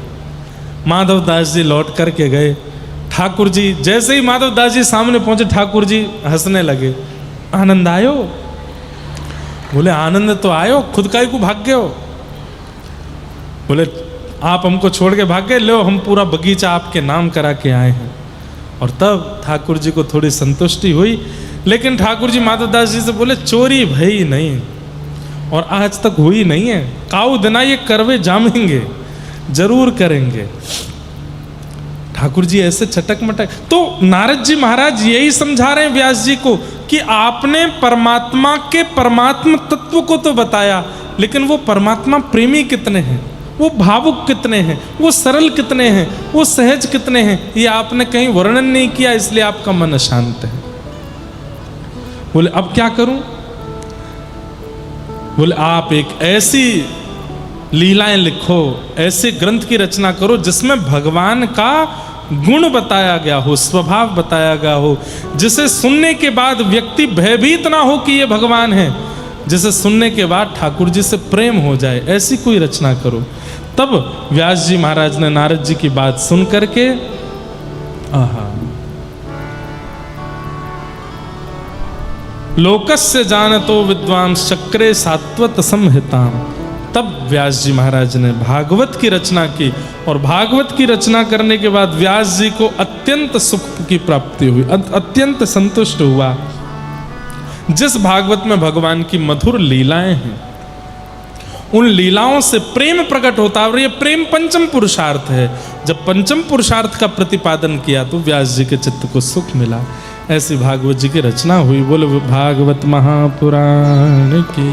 माधवदास जी लौट करके गए। ठाकुर जी जैसे ही माधवदास जी सामने पहुंचे, ठाकुर जी हंसने लगे। आनंद आयो? बोले आनंद तो आयो, खुद का ही को भाग गए हो। बोले आप हमको छोड़ के भाग गए, लो हम पूरा बगीचा आपके नाम करा के आए हैं। और तब ठाकुर जी को थोड़ी संतुष्टि हुई। लेकिन ठाकुर जी माधवदास जी से बोले चोरी भई नहीं और आज तक हुई नहीं है, काऊ दिना ये करवे जामेंगे, जरूर करेंगे। ठाकुर जी ऐसे चटक मटक। तो नारद जी महाराज यही समझा रहे हैं व्यास जी को कि आपने परमात्मा के परमात्म तत्व को तो बताया, लेकिन वो परमात्मा प्रेमी कितने हैं, वो भावुक कितने हैं, वो सरल कितने हैं, वो सहज कितने हैं, ये आपने कहीं वर्णन नहीं किया, इसलिए आपका मन अशांत है। बोले अब क्या करूं? बोले आप एक ऐसी लीलाएं लिखो, ऐसे ग्रंथ की रचना करो जिसमें भगवान का गुण बताया गया हो, स्वभाव बताया गया हो, जिसे सुनने के बाद व्यक्ति भयभीत ना हो कि ये भगवान है, जिसे सुनने के बाद ठाकुर जी से प्रेम हो जाए, ऐसी कोई रचना करो। तब व्यास जी महाराज ने नारद जी की बात सुन करके लोकस्य जानतो विद्वांस चक्रे सात्वत संहिताम, तब व्यास जी महाराज ने भागवत की रचना की। और भागवत की रचना करने के बाद व्यास जी को अत्यंत सुख की प्राप्ति हुई, अत्यंत संतुष्ट हुआ। जिस भागवत में भगवान की मधुर लीलाएं हैं, उन लीलाओं से प्रेम प्रकट होता है, और ये प्रेम पंचम पुरुषार्थ है। जब पंचम पुरुषार्थ का प्रतिपादन किया तो व्यास जी के चित्त को सुख मिला। ऐसी भागवत जी की रचना हुई। बोलो भागवत महापुराण की।